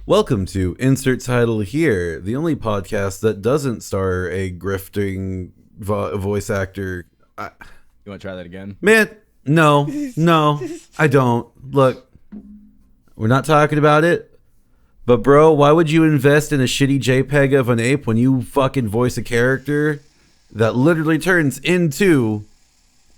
Welcome to Insert Title Here, the only podcast that doesn't star a grifting voice actor. You want to try that again? Man, no, I don't. Look, we're not talking about it. But bro, why would you invest in a shitty JPEG of an ape when you fucking voice a character that literally turns into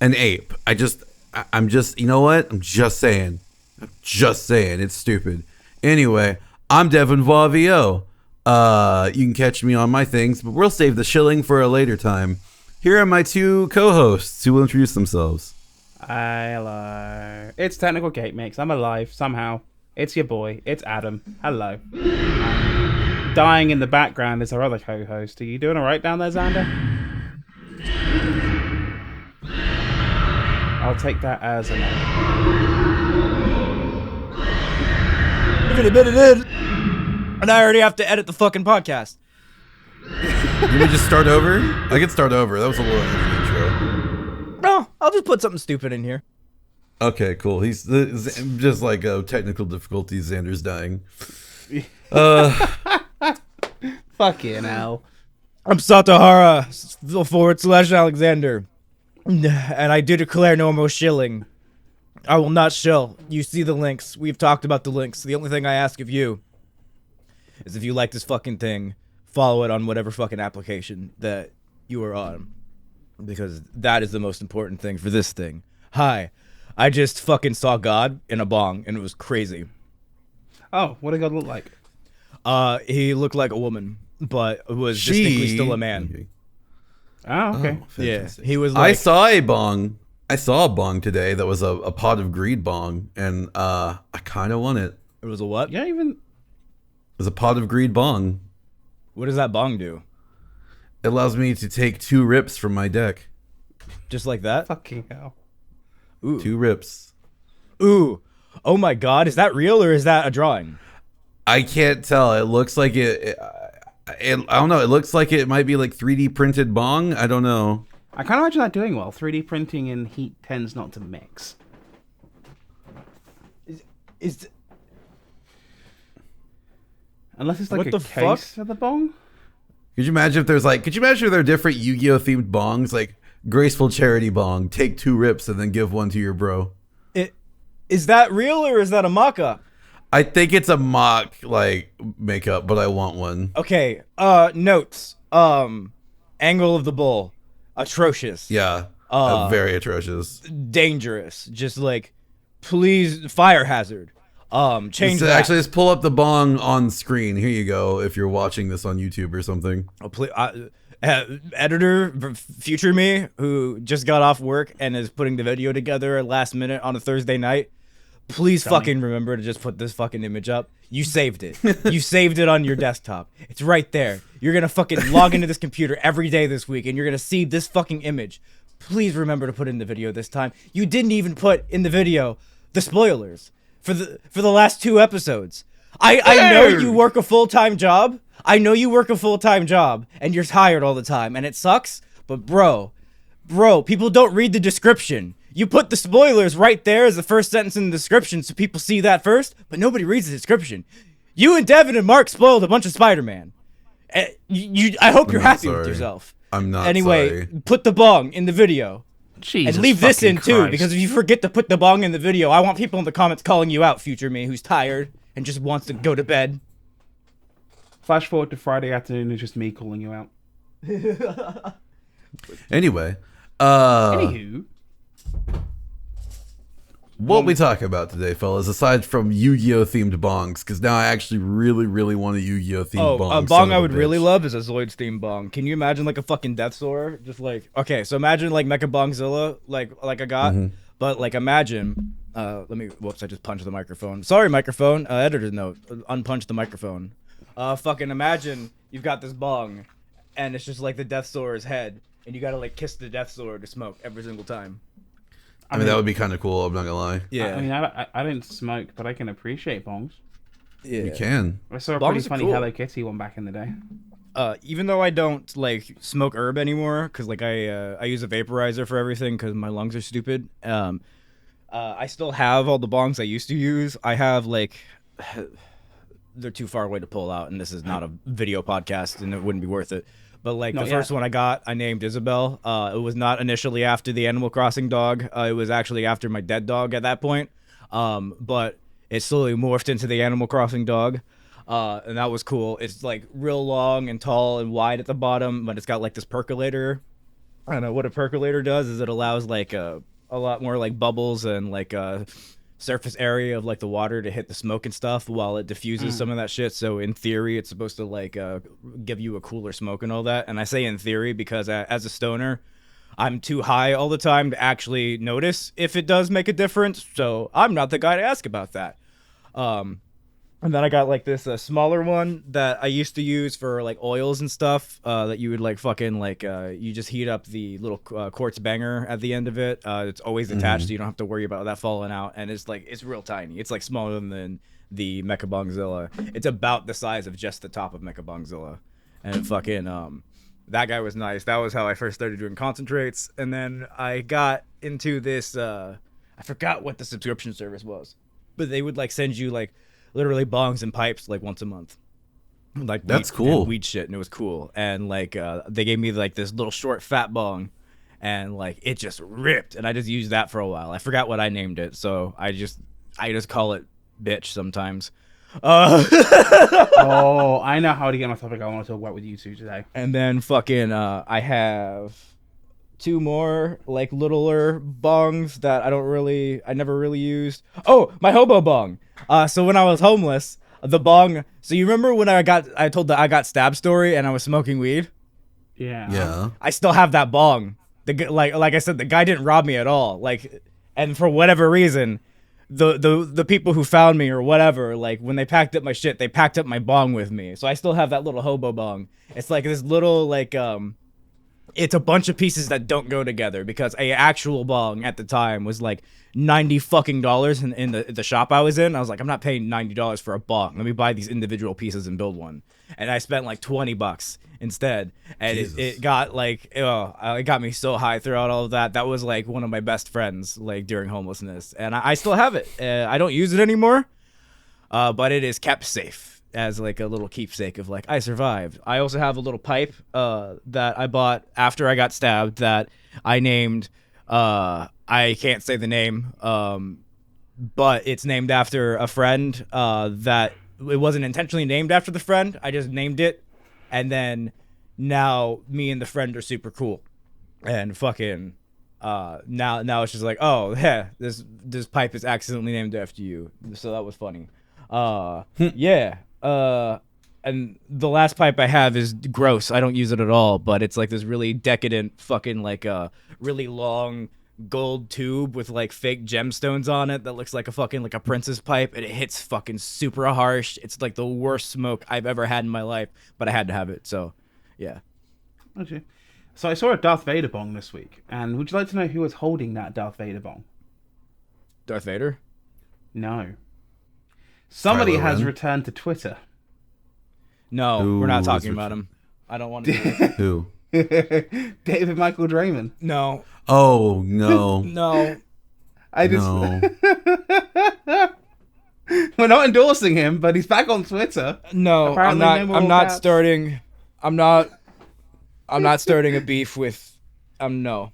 an ape? I'm just, you know what? I'm just saying. It's stupid. Anyway, I'm Devon VO. You can catch me on my things, but we'll save the shilling for a later time. Here are my two co-hosts who will introduce themselves. Hello. It's Technical Cake Mix. I'm alive somehow. It's your boy. It's Adam. Hello. Dying in the background is our other co-host. Are you doing all right down there, Xander? I'll take that as a no. Even admitted it, and I already have to edit the fucking podcast. You may just start over? I can start over. That was a little intro. No, I'll just put something stupid in here. Okay, cool. He's just like technical difficulties. Xander's dying. Fucking hell. I'm Satahara / Alexander, and I do declare no more shilling. I will not shill. You see the links. We've talked about the links. The only thing I ask of you is if you like this fucking thing, follow it on whatever fucking application that you are on, because that is the most important thing for this thing. Hi, I just fucking saw God in a bong, and it was crazy. Oh, what did God look like? He looked like a woman, but was distinctly still a man. Okay. Oh, okay. Yeah, he was like... I saw a bong today that was a pot of greed bong, and I kind of want it. It was a what? Yeah, even... It was a pot of greed bong. What does that bong do? It allows me to take 2 rips from my deck. Just like that? Fucking hell. Ooh. 2 rips. Ooh. Oh my god, is that real or is that a drawing? I can't tell. It looks like I don't know. It looks like it might be like 3D printed bong. I don't know. I can't imagine that doing well. 3D printing and heat tends not to mix. Is Unless it's like what a the case fuck? of the bong? Could you imagine if there are different Yu-Gi-Oh themed bongs, like graceful charity bong, take 2 rips and then give one to your bro? Is that real or is that a mock-up? I think it's a mock like makeup, but I want one. Okay, notes. Angle of the bull. Atrocious. Yeah. Very atrocious. Dangerous. Just like, please, fire hazard. Change that. Actually, just pull up the bong on screen. Here you go. If you're watching this on YouTube or something. Oh, please, editor, future me, who just got off work and is putting the video together last minute on a Thursday night. Please fucking remember to just put this fucking image up. You saved it. You saved it on your desktop. It's right there. You're gonna fucking log into this computer every day this week and you're gonna see this fucking image. Please remember to put it in the video this time. You didn't even put in the video the spoilers for the last 2 episodes. I know you work a full-time job. I know you work a full-time job and you're tired all the time and it sucks, but bro, people don't read the description. You put the spoilers right there as the first sentence in the description so people see that first, but nobody reads the description. You and Devon and Mark spoiled a bunch of Spider-Man. I hope you're happy with yourself. I'm not Anyway, sorry. put the bong in the video. Jesus and leave this in too, Christ. because if you forget to put the bong in the video, I want people in the comments calling you out, future me, who's tired and just wants to go to bed. Flash forward to Friday afternoon, it's just me calling you out. Anyway. Anywho. What we talk about today, fellas, aside from Yu-Gi-Oh themed bongs, because now I actually really want a Yu-Gi-Oh themed bong. A bong I would really love is a Zoids themed bong. Can you imagine like a fucking Death Soar? Just like, okay, so imagine like Mecha Bongzilla, like I got, but like imagine, whoops, I just punched the microphone. Sorry, microphone, editor's note, unpunch the microphone. Fucking imagine you've got this bong, and it's just like the Death Soar's head, and you gotta like kiss the Death Soar to smoke every single time. I mean, that would be kind of cool. I'm not gonna lie. Yeah. I mean, I don't smoke, but I can appreciate bongs. Yeah. You can. I saw a Bongs pretty are funny cool. Hello Kitty one back in the day. Even though I don't like smoke herb anymore, cause like I use a vaporizer for everything, cause my lungs are stupid. I still have all the bongs I used to use. I have like they're too far away to pull out, and this is not a video podcast, and it wouldn't be worth it. But like Not the first yet. one I named Isabel. It was not initially after the Animal Crossing dog. It was actually after my dead dog at that point. But it slowly morphed into the Animal Crossing dog. And that was cool. It's like real long and tall and wide at the bottom, but it's got like this percolator. I don't know what a percolator does is it allows like a lot more like bubbles and like surface area of like the water to hit the smoke and stuff while it diffuses some of that shit. So in theory, it's supposed to like give you a cooler smoke and all that. And I say in theory because as a stoner, I'm too high all the time to actually notice if it does make a difference. So I'm not the guy to ask about that. And then I got like this smaller one that I used to use for like oils and stuff that you would like fucking like you just heat up the little quartz banger at the end of it. It's always attached, so you don't have to worry about that falling out. And it's like it's real tiny. It's like smaller than the Mechabongzilla. It's about the size of just the top of Mechabongzilla. And it fucking that guy was nice. That was how I first started doing concentrates. And then I got into this I forgot what the subscription service was, but they would like send you like literally bongs and pipes like once a month, like that's cool. Weed shit, and it was cool. And like they gave me like this little short fat bong, and like it just ripped, and I just used that for a while. I forgot what I named it, so I just call it bitch sometimes. Oh, I know how to get my topic I want to talk about with you two today. And then fucking I have two more like littler bongs that I never really used. Oh, my hobo bong. So when I was homeless, the bong. So you remember when I told the I got stabbed story and I was smoking weed? Yeah. I still have that bong. Like I said, the guy didn't rob me at all. Like, and for whatever reason, the people who found me or whatever, like when they packed up my shit, they packed up my bong with me. So I still have that little hobo bong. It's like this little like it's a bunch of pieces that don't go together because a actual bong at the time was like $90 fucking in the shop I was in. I was like, I'm not paying $90 for a bong. Let me buy these individual pieces and build one. And I spent like $20 instead. And it got like, it got me so high throughout all of that. That was like one of my best friends like during homelessness. And I still have it. I don't use it anymore, but it is kept safe as like a little keepsake of like I survived. I also have a little pipe that I bought after I got stabbed that I named I can't say the name but it's named after a friend that it wasn't intentionally named after the friend. I just named it, and then now me and the friend are super cool and fucking now it's just like, oh yeah, this pipe is accidentally named after you, so that was funny. Yeah. And the last pipe I have is gross. I don't use it at all, but it's like this really decadent fucking like really long gold tube with like fake gemstones on it that looks like a fucking like a princess pipe, and it hits fucking super harsh. It's like the worst smoke I've ever had in my life, but I had to have it. So, yeah. Okay. So I saw a Darth Vader bong this week, and would you like to know who was holding that Darth Vader bong? Darth Vader? No. Somebody Kylo has Ren? returned to Twitter. No, Who we're not was talking about him. I don't want to. Who? David Michael Draymond. No. Oh no. No. I just No. we're not endorsing him, but he's back on Twitter. No, Apparently I'm no more not cats. starting. I'm not starting a beef with. No.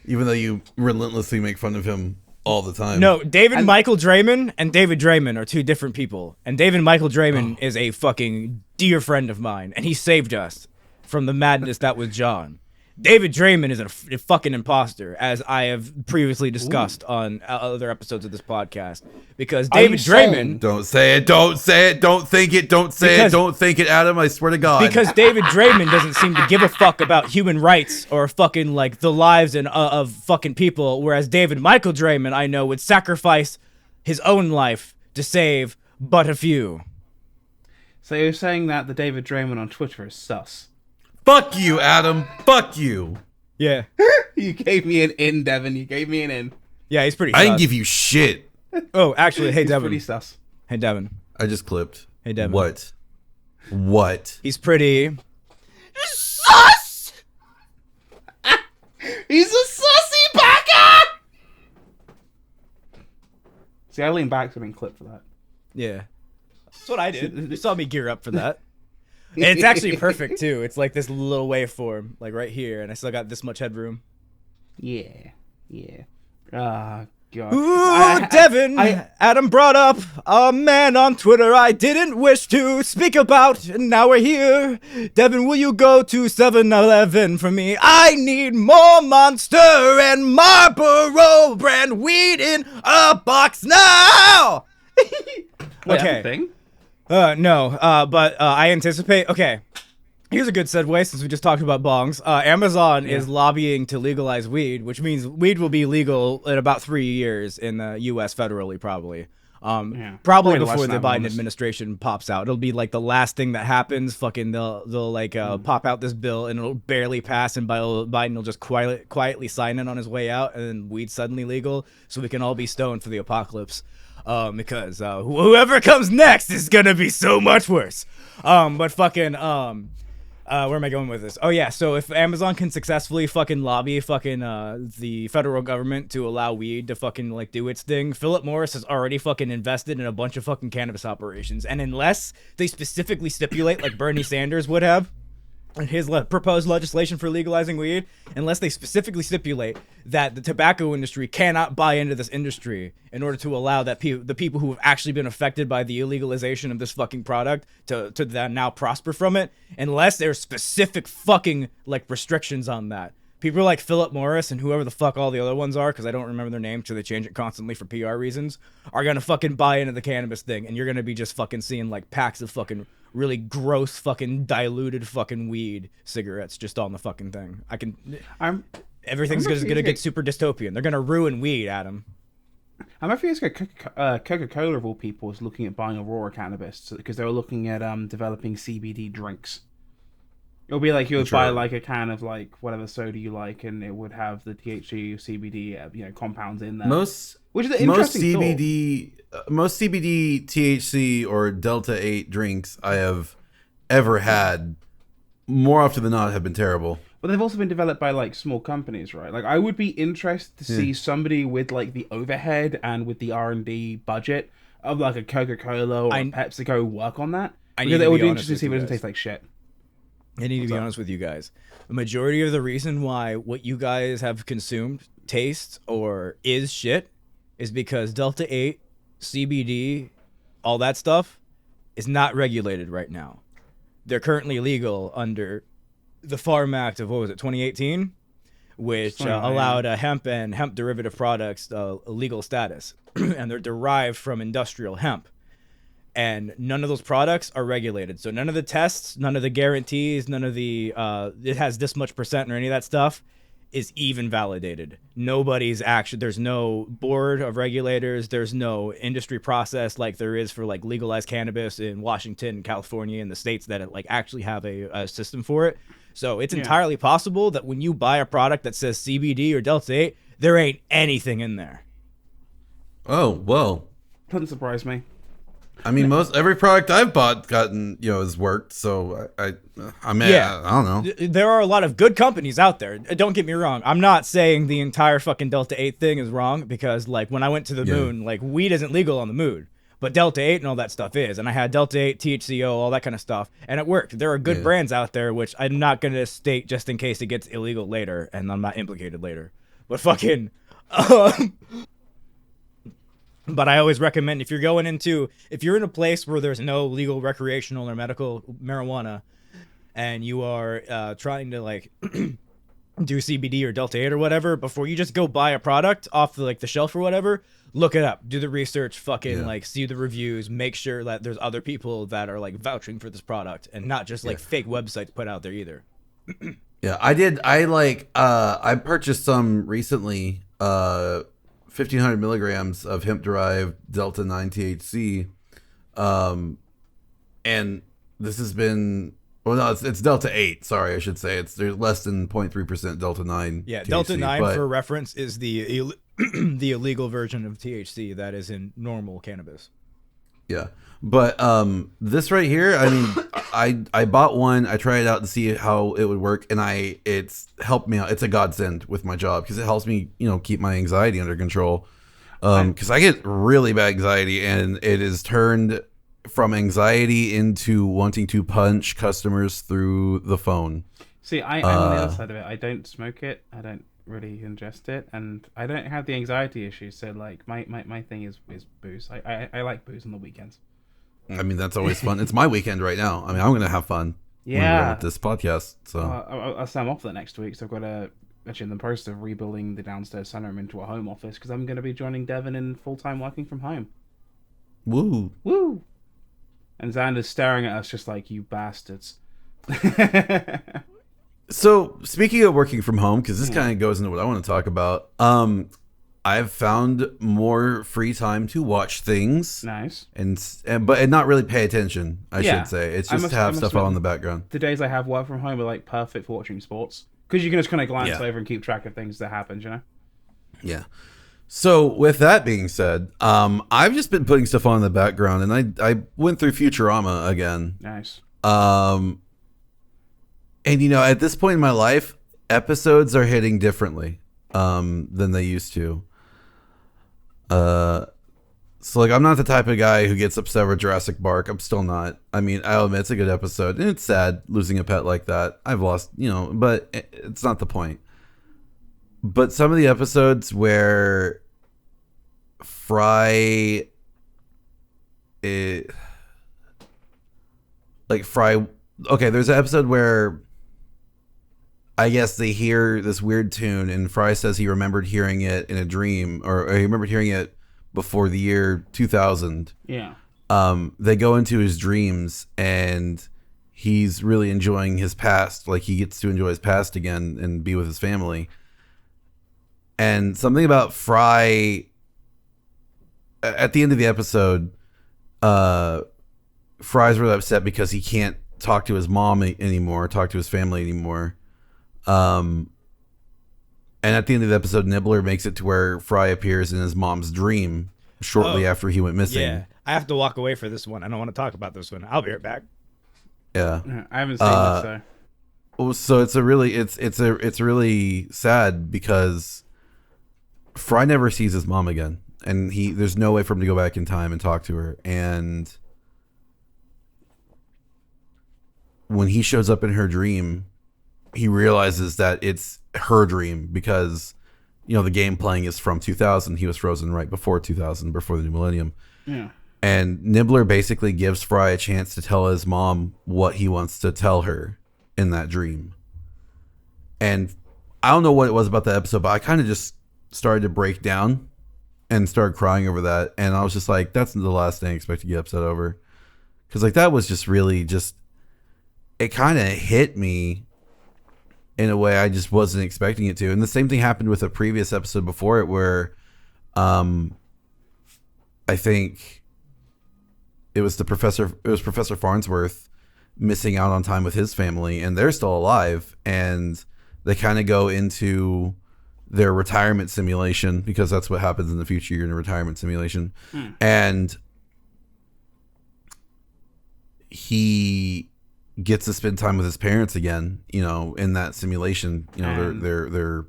Even though you relentlessly make fun of him all the time. No, David Michael Draymond and David Draymond are two different people. And David Michael Draymond is a fucking dear friend of mine, and he saved us from the madness that was John. David Draymond is a fucking imposter, as I have previously discussed on other episodes of this podcast. Because David Draymond... Don't say it. Don't say it. Don't think it. Don't say it. Don't think it, Adam. I swear to God. Because David Draymond doesn't seem to give a fuck about human rights or fucking like the lives of fucking people, whereas David Michael Draymond, I know, would sacrifice his own life to save but a few. So you're saying that the David Draymond on Twitter is sus? Fuck you, Adam. Fuck you. Yeah. You gave me an in, Devon. You gave me an in. Yeah, he's pretty I didn't sus. give you shit. Oh, actually, hey, He's Devon. pretty sus. Hey, Devon. I just clipped. Hey, Devon. What? What? He's pretty... Sus! He's a sussy backer! See, I lean back to being clipped for that. Yeah. That's what I did. You saw me gear up for that. And it's actually perfect too. It's like this little waveform, like right here, and I still got this much headroom. Yeah. God. Ooh, Devon! Adam brought up a man on Twitter I didn't wish to speak about, and now we're here. Devon, will you go to 7-Eleven for me? I need more Monster and Marlboro brand weed in a box now! Okay. Thing? No, but I anticipate... Okay, here's a good segue since we just talked about bongs. Amazon is lobbying to legalize weed, which means weed will be legal in about 3 years in the U.S. federally, probably. Probably before the Biden administration pops out. It'll be like the last thing that happens. Fucking they'll like pop out this bill and it'll barely pass, and Biden will just quietly sign it on his way out, and then weed's suddenly legal, so we can all be stoned for the apocalypse. Because whoever comes next is gonna be so much worse. But fucking where am I going with this? Oh yeah, so if Amazon can successfully fucking lobby fucking the federal government to allow weed to fucking like do its thing, Philip Morris has already fucking invested in a bunch of fucking cannabis operations, and unless they specifically stipulate, like Bernie Sanders would have in his proposed legislation for legalizing weed, unless they specifically stipulate that the tobacco industry cannot buy into this industry in order to allow that the people who have actually been affected by the illegalization of this fucking product to then now prosper from it, unless there's specific fucking like restrictions on that. People like Philip Morris and whoever the fuck all the other ones are, because I don't remember their names because they change it constantly for PR reasons, are gonna fucking buy into the cannabis thing, and you're gonna be just fucking seeing like packs of fucking really gross fucking diluted fucking weed cigarettes just on the fucking thing. Everything's gonna get super dystopian. They're gonna ruin weed, Adam. I'm afraid Coca-Cola of all people is looking at buying Aurora cannabis because they were looking at developing CBD drinks. It'll be like you would buy like a can of like whatever soda you like, and it would have the THC, CBD, compounds in there. Which is an interesting most CBD, THC, or Delta 8 drinks I have ever had, more often than not, have been terrible. But they've also been developed by like small companies, right? Like I would be interested to see somebody with like the overhead and with the R&D budget of like a Coca-Cola or a PepsiCo work on that. Because it would be interesting to see if it doesn't taste like shit. I need to be honest with you guys. The majority of the reason why what you guys have consumed tastes or is shit is because Delta 8, CBD, all that stuff is not regulated right now. They're currently legal under the Farm Act of, 2018, which allowed hemp and hemp derivative products legal status. And they're derived from industrial hemp. And none of those products are regulated. So none of the tests, none of the guarantees, none of the it has this much percent or any of that stuff is even validated. There's no board of regulators. There's no industry process like there is for like legalized cannabis in Washington, California, and the states that like actually have a system for it. So it's entirely possible that when you buy a product that says CBD or Delta 8, there ain't anything in there. Oh, well. Doesn't surprise me. I mean, every product I've gotten, has worked. So I don't know. There are a lot of good companies out there. Don't get me wrong. I'm not saying the entire fucking Delta 8 thing is wrong, because like when I went to the moon, like weed isn't legal on the moon, but Delta 8 and all that stuff is. And I had Delta 8, THCO, all that kind of stuff, and it worked. There are good brands out there, which I'm not going to state just in case it gets illegal later and I'm not implicated later. But fucking... But I always recommend, if you're in a place where there's no legal recreational or medical marijuana, and you are trying to like do CBD or Delta 8 or whatever, before you just go buy a product off the shelf or whatever, look it up, do the research, like see the reviews, make sure that there's other people that are like vouching for this product and not just like fake websites put out there either. Yeah, I did. I purchased some recently. 1,500 milligrams of hemp-derived Delta 9 THC, and this has been it's Delta 8. Sorry, I should say there's less than 0.3% Delta 9. Yeah, THC, Delta 9 for reference is the the illegal version of THC that is in normal cannabis. Yeah, but this right here, I mean, I bought one. I tried it out to see how it would work, and it's helped me out. It's a godsend with my job because it helps me, keep my anxiety under control. Because I get really bad anxiety, and it has turned from anxiety into wanting to punch customers through the phone. See, I'm on the other side of it. I don't smoke it. I don't really ingest it, and I don't have the anxiety issues. So like my thing is booze. I like booze on the weekends. I mean, that's always fun. It's my weekend right now. I mean, I'm gonna have fun. When we're done with this podcast. So I'll say I'm off for the next week. So I've got actually in the process of rebuilding the downstairs center room into a home office because I'm going to be joining Devon in full-time working from home. Woo. And Xander's staring at us just like, you bastards. So speaking of working from home, because this kind of goes into what I want to talk about. I've found more free time to watch things. Nice. But not really pay attention, I should say. It's just to have stuff on in the background. The days I have work from home are like perfect for watching sports. Because you can just kind of glance over and keep track of things that happen, you know? Yeah. So with that being said, I've just been putting stuff on in the background, and I went through Futurama again. Nice. And at this point in my life, episodes are hitting differently than they used to. So like I'm not the type of guy who gets upset over Jurassic Park. I'm still not. I mean, I'll admit it's a good episode, and it's sad losing a pet like that. I've lost, but it's not the point. But some of the episodes where Fry, okay, there's an episode where I guess they hear this weird tune, and Fry says he remembered hearing it in a dream, or he remembered hearing it before the year 2000. Yeah. They go into his dreams, and he's really enjoying his past. Like, he gets to enjoy his past again and be with his family. And something about Fry, at the end of the episode, Fry's really upset because he can't talk to his mom anymore, talk to his family anymore. And at the end of the episode, Nibbler makes it to where Fry appears in his mom's dream shortly after he went missing. Yeah, I have to walk away for this one. I don't want to talk about this one. I'll be right back. Yeah, I haven't seen this. So it's really sad because Fry never sees his mom again, and there's no way for him to go back in time and talk to her. And when he shows up in her dream, he realizes that it's her dream because, the game playing is from 2000. He was frozen right before 2000, before the new millennium. Yeah. And Nibbler basically gives Fry a chance to tell his mom what he wants to tell her in that dream. And I don't know what it was about that episode, but I kind of just started to break down and started crying over that. And I was just like, that's the last thing I expect to get upset over. Because that was just really it kind of hit me in a way I just wasn't expecting it to. And the same thing happened with a previous episode before it where I think it was Professor Farnsworth missing out on time with his family, and they're still alive, and they kind of go into their retirement simulation because that's what happens in the future. You're in a retirement simulation. And he gets to spend time with his parents again, in that simulation. They're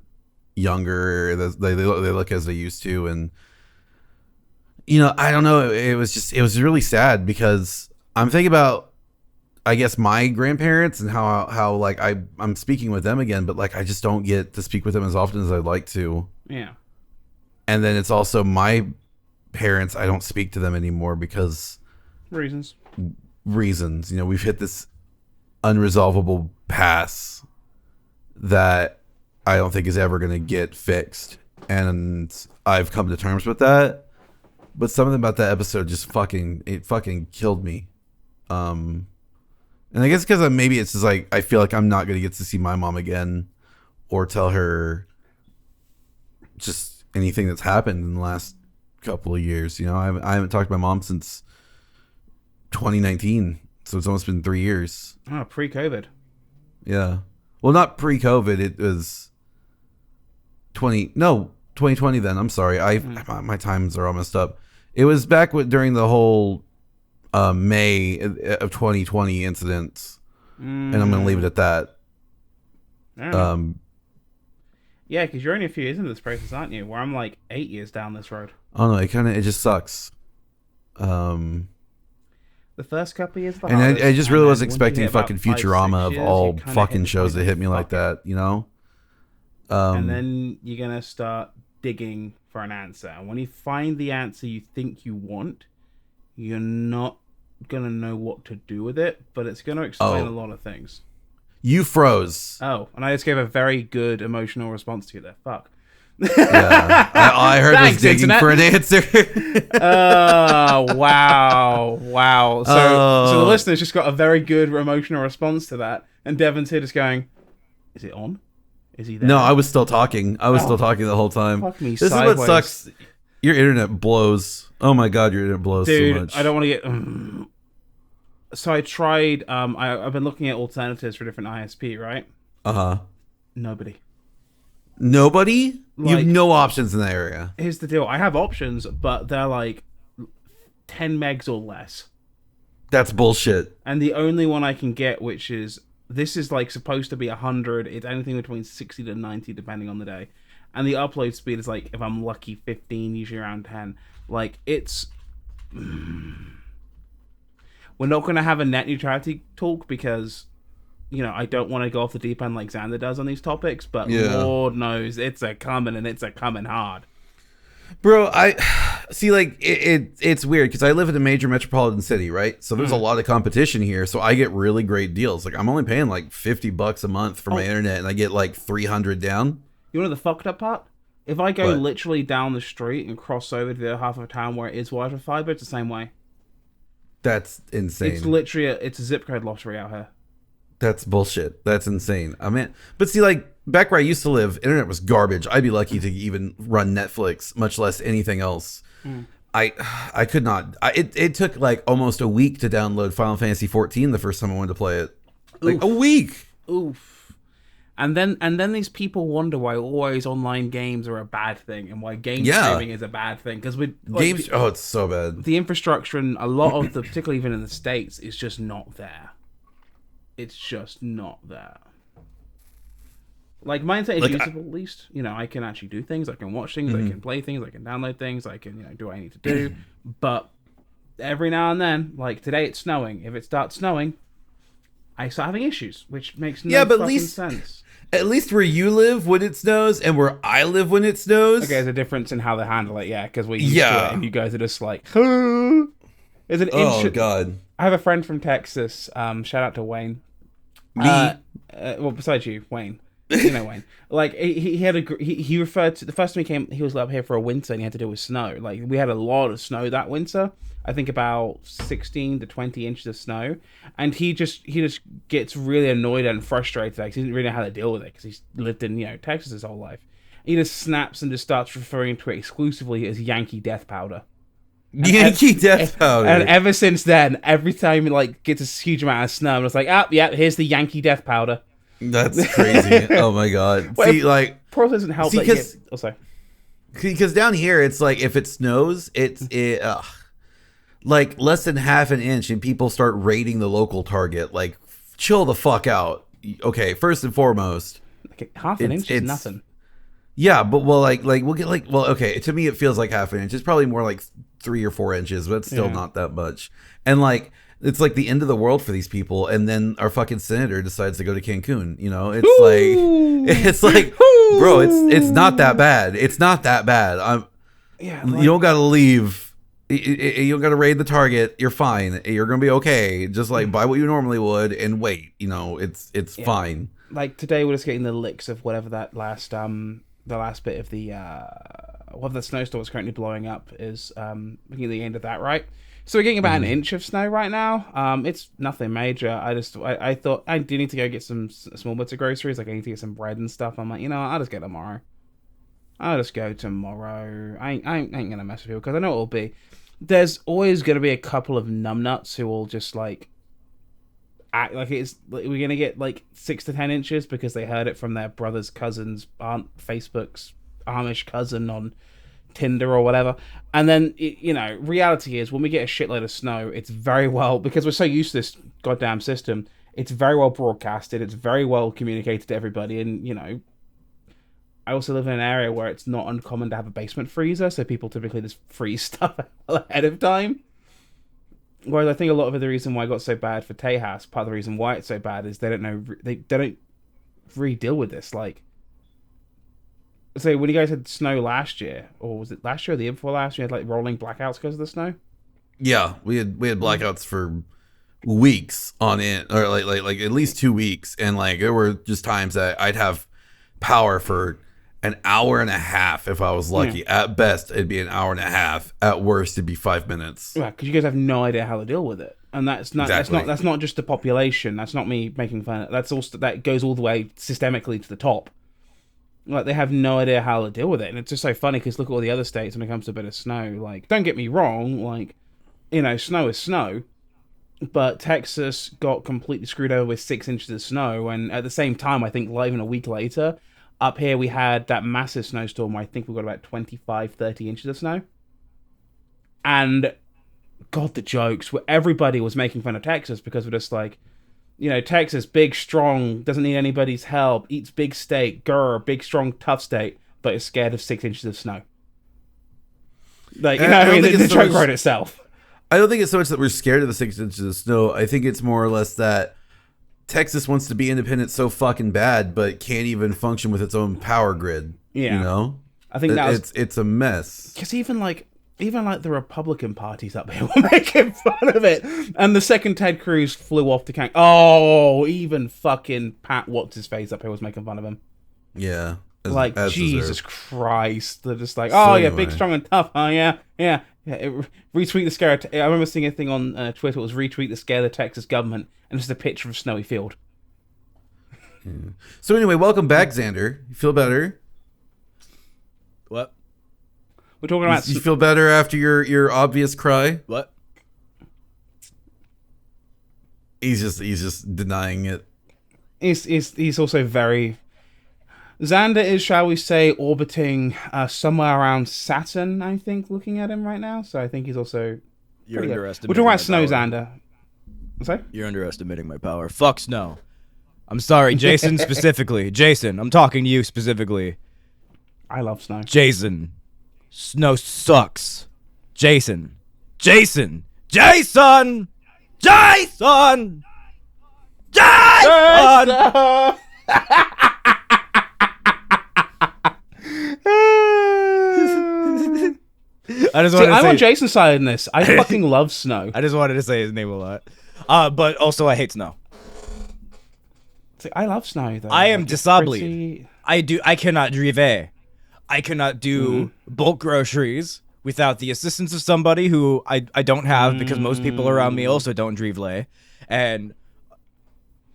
younger, they look as they used to, and I don't know, it was really sad because I'm thinking about, I guess, my grandparents and how like I'm speaking with them again, but like I just don't get to speak with them as often as I'd like to. Yeah. And then it's also my parents, I don't speak to them anymore because reasons. We've hit this unresolvable pass that I don't think is ever going to get fixed, and I've come to terms with that. But something about that episode just fucking killed me. And I guess because maybe it's just like I feel like I'm not going to get to see my mom again or tell her just anything that's happened in the last couple of years. I haven't talked to my mom since 2019. So it's almost been 3 years. Oh, pre-COVID. Yeah. Well, not pre-COVID. It was 2020 then. I'm sorry. My times are all messed up. It was back during the whole May of 2020 incident. And I'm going to leave it at that. Yeah, because you're only a few years into this process, aren't you? Where I'm like 8 years down this road. I don't know. It just sucks. The first couple of years, the And I just really was expecting hit about fucking 5, 6 Futurama of years, all you kinda fucking hit the shows point that of hit me like fuck it. that, you know? And then you're gonna start digging for an answer. And when you find the answer you think you want, you're not gonna know what to do with it, but it's gonna explain a lot of things. You froze. Oh, and I just gave a very good emotional response to you there. Fuck. Yeah. I heard Thanks, was digging internet. for an answer. Oh, wow. So the listeners just got a very good emotional response to that, and Devon's here just going, "Is it on? Is he there?" No, I was still talking. I was still talking the whole time. Fuck me This sideways. is what sucks. Your internet blows. Oh my god, your internet blows Dude, so much. I don't want to get. So I tried. I've been looking at alternatives for different ISP, right? Uh-huh. Nobody. Nobody? You have Like- no options in that area. Here's the deal. I have options, but they're like 10 megs or less. That's bullshit. And the only one I can get, which is this is like supposed to be 100. It's anything between 60 to 90 depending on the day. And the upload speed is like, if I'm lucky, 15, usually around 10. Like, it's... We're not going to have a net neutrality talk because, you know, I don't want to go off the deep end like Xander does on these topics, but Lord knows it's a coming, and it's a coming hard. Bro, I see, like, it's weird because I live in a major metropolitan city, right? So there's a lot of competition here, so I get really great deals. Like, I'm only paying like $50 a month for my internet, and I get like 300 down. You know the fucked up part? If I go What? literally down the street and cross over to the other half of town where it is wired for fiber, it's the same way. That's insane. It's literally it's a zip code lottery out here. That's bullshit. That's insane. I mean, but see, like, back where I used to live, internet was garbage. I'd be lucky to even run Netflix, much less anything else. I could not. It took like almost a week to download Final Fantasy 14 the first time I wanted to play it. Like, a week. Oof. And then these people wonder why always online games are a bad thing and why game streaming is a bad thing, because we Games. Oh, it's so bad. the infrastructure and a lot of the, particularly even in the States, is just not there. It's just not there. Like, my internet is Like, usable at least. You know, I can actually do things. I can watch things. I can play things. I can download things. I can, you know, do what I need to do. But every now and then, like today, it's snowing. If it starts snowing, I start having issues, which makes no but at fucking least- sense. At least where you live when it snows and where I live when it snows. Okay, there's a difference in how they handle it, yeah, because we're used to Yeah. it, and you guys are just like, there's an Oh inch. god. I have a friend from Texas. Shout out to Wayne. Me. Well, besides you, Wayne. You know Wayne. Like he had he referred to the first time he came. He was up here for a winter, and he had to deal with snow. Like, we had a lot of snow that winter. I think about 16 to 20 inches of snow, and he just gets really annoyed and frustrated because he didn't really know how to deal with it because he's lived in, you know, Texas his whole life. He just snaps and just starts referring to it exclusively as Yankee death powder. Yankee Death Powder. And ever since then, every time he like gets a huge amount of snow, it's like, yeah, here's the Yankee death powder. That's crazy. Oh my god. Well, See, like, Probably doesn't help. See, that you 'cause- get, oh, sorry. because down here it's like if it snows, it's like less than half an inch, and people start raiding the local Target. Like, chill the fuck out. Okay, first and foremost. Like, half an inch is it's- nothing. Yeah, but well, like we'll get like, well, okay. To me, it feels like half an inch. It's probably more like 3 or 4 inches, but it's still Yeah. not that much. And like, it's like the end of the world for these people. And then our fucking senator decides to go to Cancun. You know, it's like, bro, it's not that bad. It's not that bad. Yeah, You don't got to leave. You don't got to raid the Target. You're fine. You're gonna be okay. Just like buy what you normally would and wait. You know, it's fine. like today we're just getting the licks of whatever that last the last bit of the whatever the snowstorm is currently blowing up is looking at the end of that, right? So we're getting about an inch of snow right now. It's nothing major. I thought I do need to go get some small bits of groceries. Like, I need to get some bread and stuff. I'm like, you know what? I'll just get tomorrow. I'll just go tomorrow. I ain't gonna mess with people because I know it'll be. There's always gonna be a couple of numbnuts who will just like act like it's we're gonna get like 6 to 10 inches because they heard it from their brother's cousin's aunt Facebook's Amish cousin on Tinder or whatever. And then you know, reality is when we get a shitload of snow, it's very well, because we're so used to this goddamn system, it's very well broadcasted, it's very well communicated to everybody. And you know, I also live in an area where it's not uncommon to have a basement freezer, so people typically just freeze stuff ahead of time. Whereas I think a lot of the reason why it got so bad for Tejas, part of the reason why it's so bad is they don't really deal with this. Like, so when you guys had snow last year, or was it last year or the year before last year, you had like rolling blackouts because of the snow? Yeah, we had blackouts for weeks on it, or like at least 2 weeks, and like there were just times that I'd have power for an hour and a half if I was lucky. At best, it'd be an hour and a half. At worst, it'd be 5 minutes. Yeah, because you guys have no idea how to deal with it, and that's not just the population. That's not me making fun. That's also that goes all the way systemically to the top. Like, they have no idea how to deal with it, and it's just so funny because look at all the other states when it comes to a bit of snow. Like, don't get me wrong, like, you know, snow is snow, but Texas got completely screwed over with 6 inches of snow, and at the same time, I think even a week later, up here we had that massive snowstorm where I think we got about 25, 30 inches of snow. And, God, the jokes, where everybody was making fun of Texas because we're just like, you know, Texas, big, strong, doesn't need anybody's help, eats big steak, big, strong, tough state, but is scared of 6 inches of snow. Like, you know what I mean? The joke wrote itself. I don't think it's so much that we're scared of the 6 inches of snow. I think it's more or less that Texas wants to be independent so fucking bad, but can't even function with its own power grid. Yeah. You know? I think it's a mess. Because even the Republican parties up here were making fun of it. And the second Ted Cruz flew off to camp. Oh, even fucking Pat What's-His-Face up here was making fun of him. Yeah. As Jesus Christ. They're just like, oh, yeah, big, strong, and tough. Oh, yeah. Retweet the scare. I remember seeing a thing on Twitter. It was retweet the scare the Texas government. And it's a picture of a snowy field. So anyway, welcome back, Xander. You feel better? What? We're talking about... You feel better after your obvious cry? What? He's just denying it. He's also very... Xander is, shall we say, orbiting somewhere around Saturn, I think, looking at him right now. So I think he's also... You're underestimating. We're talking about snow, Xander. Sorry? You're underestimating my power. Fuck snow. I'm sorry, Jason specifically. Jason, I'm talking to you specifically. I love snow. Jason. Snow sucks. Jason. Jason! Jason! Jason! Jason! I'm on Jason's side in this. I fucking love snow. I just wanted to say his name a lot. But also I hate snow. See, I love snow though. I am disabled. I cannot drive. I cannot do bulk groceries without the assistance of somebody who I don't have because most people around me also don't drive. And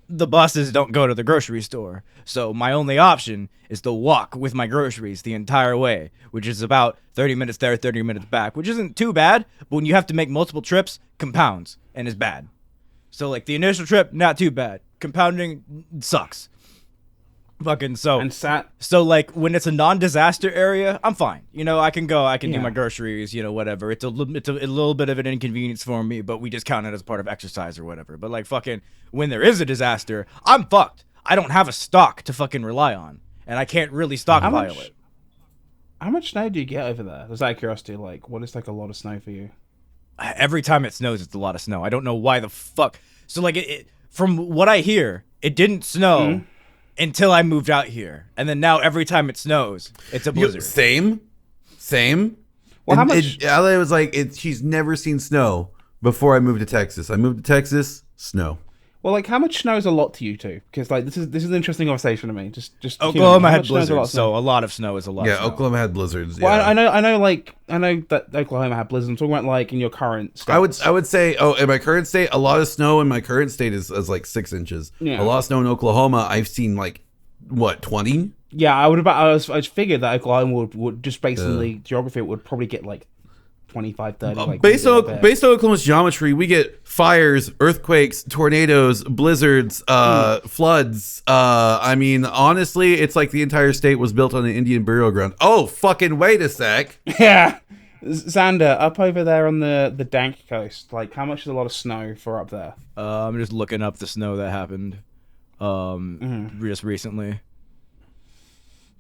the buses don't go to the grocery store. So my only option is to walk with my groceries the entire way, which is about 30 minutes there, 30 minutes back, which isn't too bad, but when you have to make multiple trips, compounds and is bad. So like the initial trip, not too bad. Compounding sucks. Fucking so like when it's a non-disaster area, I'm fine. You know, I can do my groceries, you know, whatever. It's a little bit of an inconvenience for me, but we just count it as part of exercise or whatever. But like fucking when there is a disaster, I'm fucked. I don't have a stock to fucking rely on, and I can't really stockpile it. How much snow do you get over there? Just out of curiosity, like what is like a lot of snow for you? Every time it snows, it's a lot of snow. I don't know why the fuck. So like it from what I hear, it didn't snow until I moved out here, and then now every time it snows, it's a blizzard. Same. Well, how much? Ale was like, she's never seen snow before I moved to Texas. I moved to Texas, snow. Well, like, how much snow is a lot to you two? Because like this is an interesting conversation to me. Just Oklahoma had blizzards, so a lot of snow is a lot. Yeah, Oklahoma had blizzards. Well, I know that Oklahoma had blizzards. I'm talking about like in your current state. I would say, in my current state, a lot of snow in my current state is like 6 inches. Yeah. A lot of snow in Oklahoma, I've seen like what 20. Yeah, I figured that Oklahoma would just based on the geography, it would probably get like 25, 30. Like, based on Oklahoma's geometry, we get fires, earthquakes, tornadoes, blizzards, floods. I mean, honestly, it's like the entire state was built on an Indian burial ground. Oh, fucking wait a sec. Yeah. Xander, up over there on the Dank coast, like how much is a lot of snow for up there? I'm just looking up the snow that happened just recently.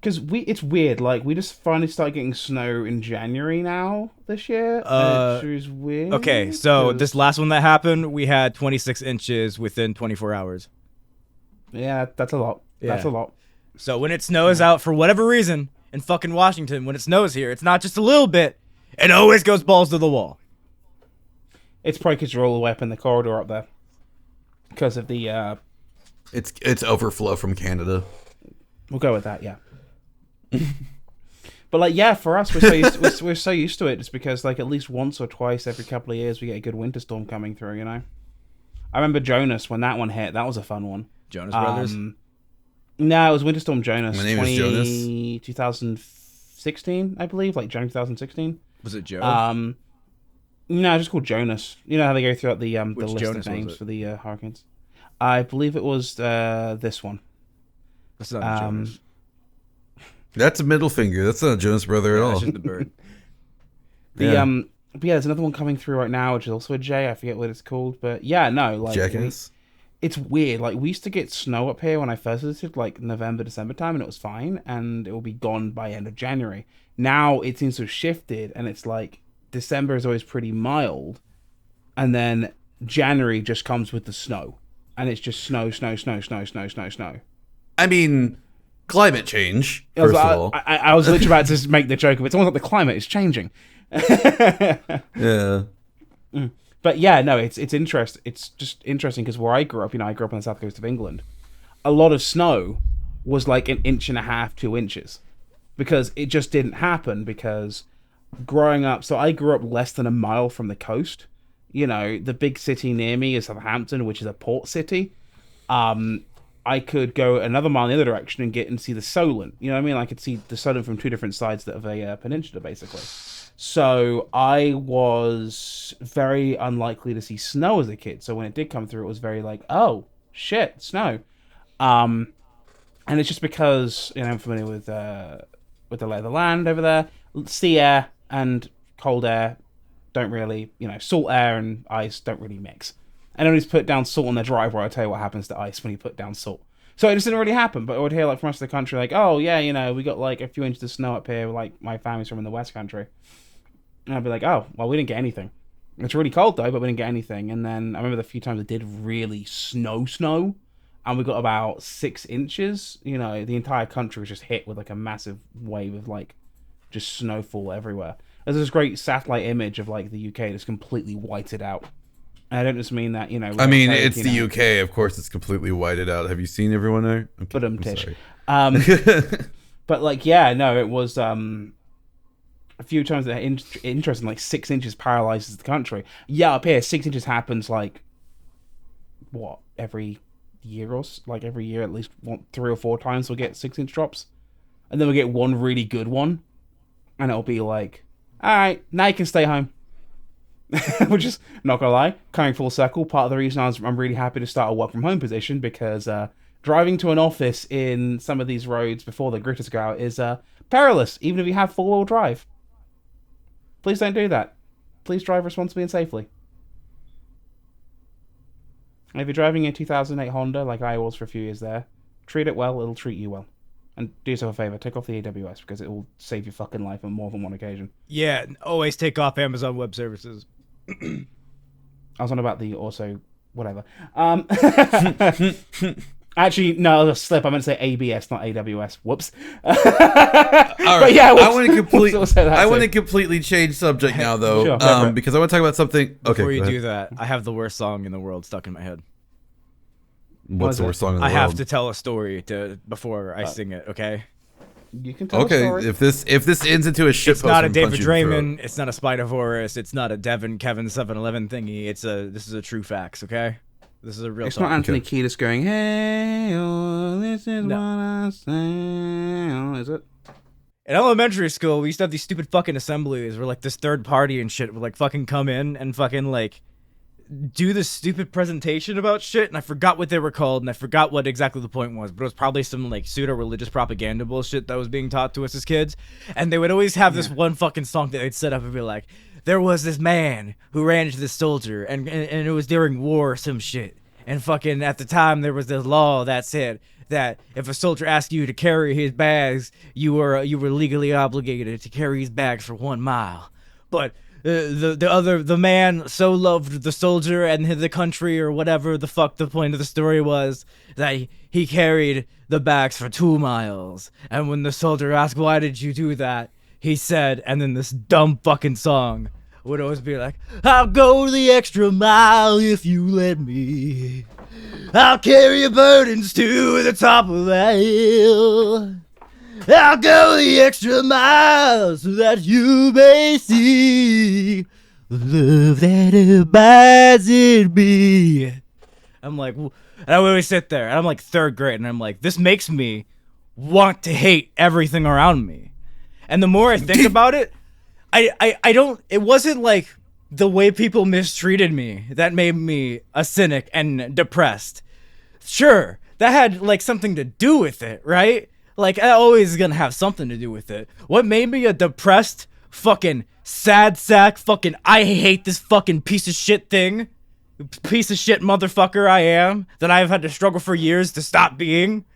Because it's weird. Like, we just finally started getting snow in January now this year. Which is weird. Okay, so this last one that happened, we had 26 inches within 24 hours. Yeah, that's a lot. That's a lot. So when it snows out for whatever reason in fucking Washington, when it snows here, it's not just a little bit. It always goes balls to the wall. It's probably because you're all the way up in the corridor up there. Because of the... It's overflow from Canada. We'll go with that, yeah. But like, yeah, for us, we're so used to it. It's because like at least once or twice every couple of years we get a good winter storm coming through. You know, I remember Jonas when that one hit. That was a fun one. Jonas Brothers. No, it was Winter Storm Jonas. My name is Jonas. 2016, I believe, like January 2016. Was it Joe? No, just called Jonas. You know how they go throughout the list Jonas of names for the hurricanes. I believe it was this one. That's not Jonas. That's a middle finger. That's not a Jonas brother at all. That's just the bird. But yeah, there's another one coming through right now, which is also a J. I forget what it's called, but yeah, no, like Jackass. It's weird. Like we used to get snow up here when I first visited, like November, December time, and it was fine, and it will be gone by end of January. Now it seems to have shifted, and it's like December is always pretty mild, and then January just comes with the snow, and it's just snow. I mean, climate change, first of all. I was literally about to make the joke of it's almost like the climate is changing. Yeah. But yeah, no, it's interesting. It's just interesting because where I grew up, I grew up on the south coast of England. A lot of snow was like 1.5 inches, 2 inches, because it just didn't happen. Because growing up, so I grew up less than a mile from the coast. The big city near me is Southampton, which is a port city. I could go another mile in the other direction and get and see the Solent. You know what I mean? I could see the Solent from two different sides of a peninsula, basically. So I was very unlikely to see snow as a kid. So when it did come through, it was very like, oh shit, snow. And it's just because I'm familiar with the lay of the land over there. Sea air and cold air don't really, salt air and ice don't really mix. And when he's put down salt on their driveway, I'll tell you what happens to ice when you put down salt. So it just didn't really happen. But I would hear like from the rest of the country, like, oh yeah, we got like a few inches of snow up here. Like my family's from in the West Country. And I'd be like, oh, well, we didn't get anything. It's really cold though, but we didn't get anything. And then I remember the few times it did really snow, and we got about 6 inches. The entire country was just hit with like a massive wave of like just snowfall everywhere. There's this great satellite image of like the UK just completely whited out. And I don't just mean that, I mean, it's the UK. Of course, it's completely whited out. Have you seen everyone there? But but like, yeah, no, it was a few times that interesting, like 6 inches paralyzes the country. Yeah, up here, 6 inches happens like what, every year or like every year at least 3 or 4 times we'll get 6 inch drops, and then we'll get one really good one, and it'll be like, all right, now you can stay home. Which is, not gonna lie, coming full circle, part of the reason I'm really happy to start a work from home position, because driving to an office in some of these roads before the gritters go out is perilous, even if you have 4-wheel drive. Please don't do that. Please drive responsibly and safely. And if you're driving a 2008 Honda, like I was for a few years there, treat it well, it'll treat you well. And do yourself a favor, take off the AWS, because it will save your fucking life on more than one occasion. Yeah, always take off Amazon Web Services. I was on about the also whatever. Actually, no, that's a slip. I meant to say ABS, not AWS. Whoops. All right. But yeah, I want to completely change subject now, though, Sure, because I want to talk about something. Okay, before you do that, I have the worst song in the world stuck in my head. What's the worst song in the world? I have to tell a story before I sing it. Okay. You can tell a story. If this ends into a shitpost, it's not a David Draymond. It's not a Spider-Horus. It's not a Devon Kevin 7-Eleven thingy. This is a true facts. Okay. This is a real. It's song. not Anthony Kiedis going, "Hey, oh, this is what I say." Oh, is it? In elementary school, we used to have these stupid fucking assemblies where like this third party and shit would like fucking come in and fucking like do this stupid presentation about shit, and I forgot what they were called, and I forgot what exactly the point was, but it was probably some like pseudo-religious propaganda bullshit that was being taught to us as kids. And they would always have this one fucking song that they'd set up and be like, there was this man who ran into this soldier, and it was during war or some shit, and fucking at the time there was this law that said that if a soldier asked you to carry his bags, you were legally obligated to carry his bags for 1 mile. But the man so loved the soldier and the country or whatever the fuck the point of the story was that he carried the bags for 2 miles. And when the soldier asked, why did you do that? He said, and then this dumb fucking song would always be like, I'll go the extra mile if you let me. I'll carry your burdens to the top of that hill. I'll go the extra mile so that you may see the love that abides in me. I'm like, and I would always sit there, and I'm like 3rd grade, and I'm like, this makes me want to hate everything around me. And the more I think about it, I don't, it wasn't like the way people mistreated me that made me a cynic and depressed. Sure, that had like something to do with it, right? Like, I always gonna have something to do with it. What made me a depressed, fucking sad sack, fucking I hate this fucking piece of shit thing, piece of shit motherfucker I am, that I've had to struggle for years to stop being,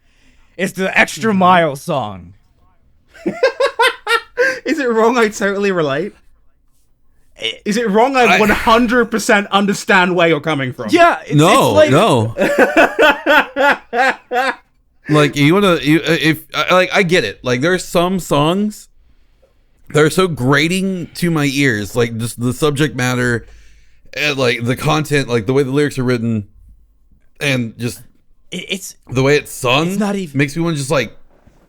is the Extra Mile song. Is it wrong? I totally relate. Is it wrong? I 100% understand where you're coming from. Yeah. No. Like, I get it. Like, there are some songs that are so grating to my ears, like just the subject matter, and like the content, like the way the lyrics are written, and just it's the way it's sung. It's not even makes me want to just like.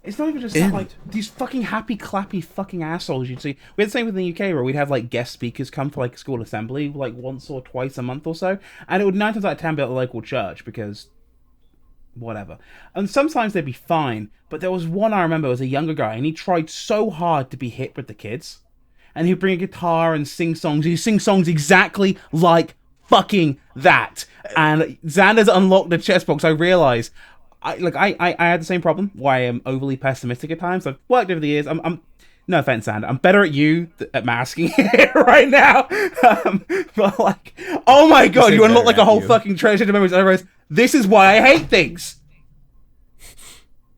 It's not even just that, like, these fucking happy, clappy fucking assholes you'd see. We had the same thing in the UK where we'd have, like, guest speakers come for, like, a school assembly, like, once or twice a month or so. And it would 9 times out of 10 be at the local church, because whatever. And sometimes they'd be fine, but there was one I remember was a younger guy, and he tried so hard to be hip with the kids. And he'd bring a guitar and sing songs. He'd sing songs exactly like fucking that. And Xander's unlocked the chess box, I realised... I had the same problem why I am overly pessimistic at times. I've worked over the years. I'm no offense, Xander. I'm better at you at masking it right now. But like, oh my god, you unlock like a whole fucking treasure of memories. Otherwise, this is why I hate things.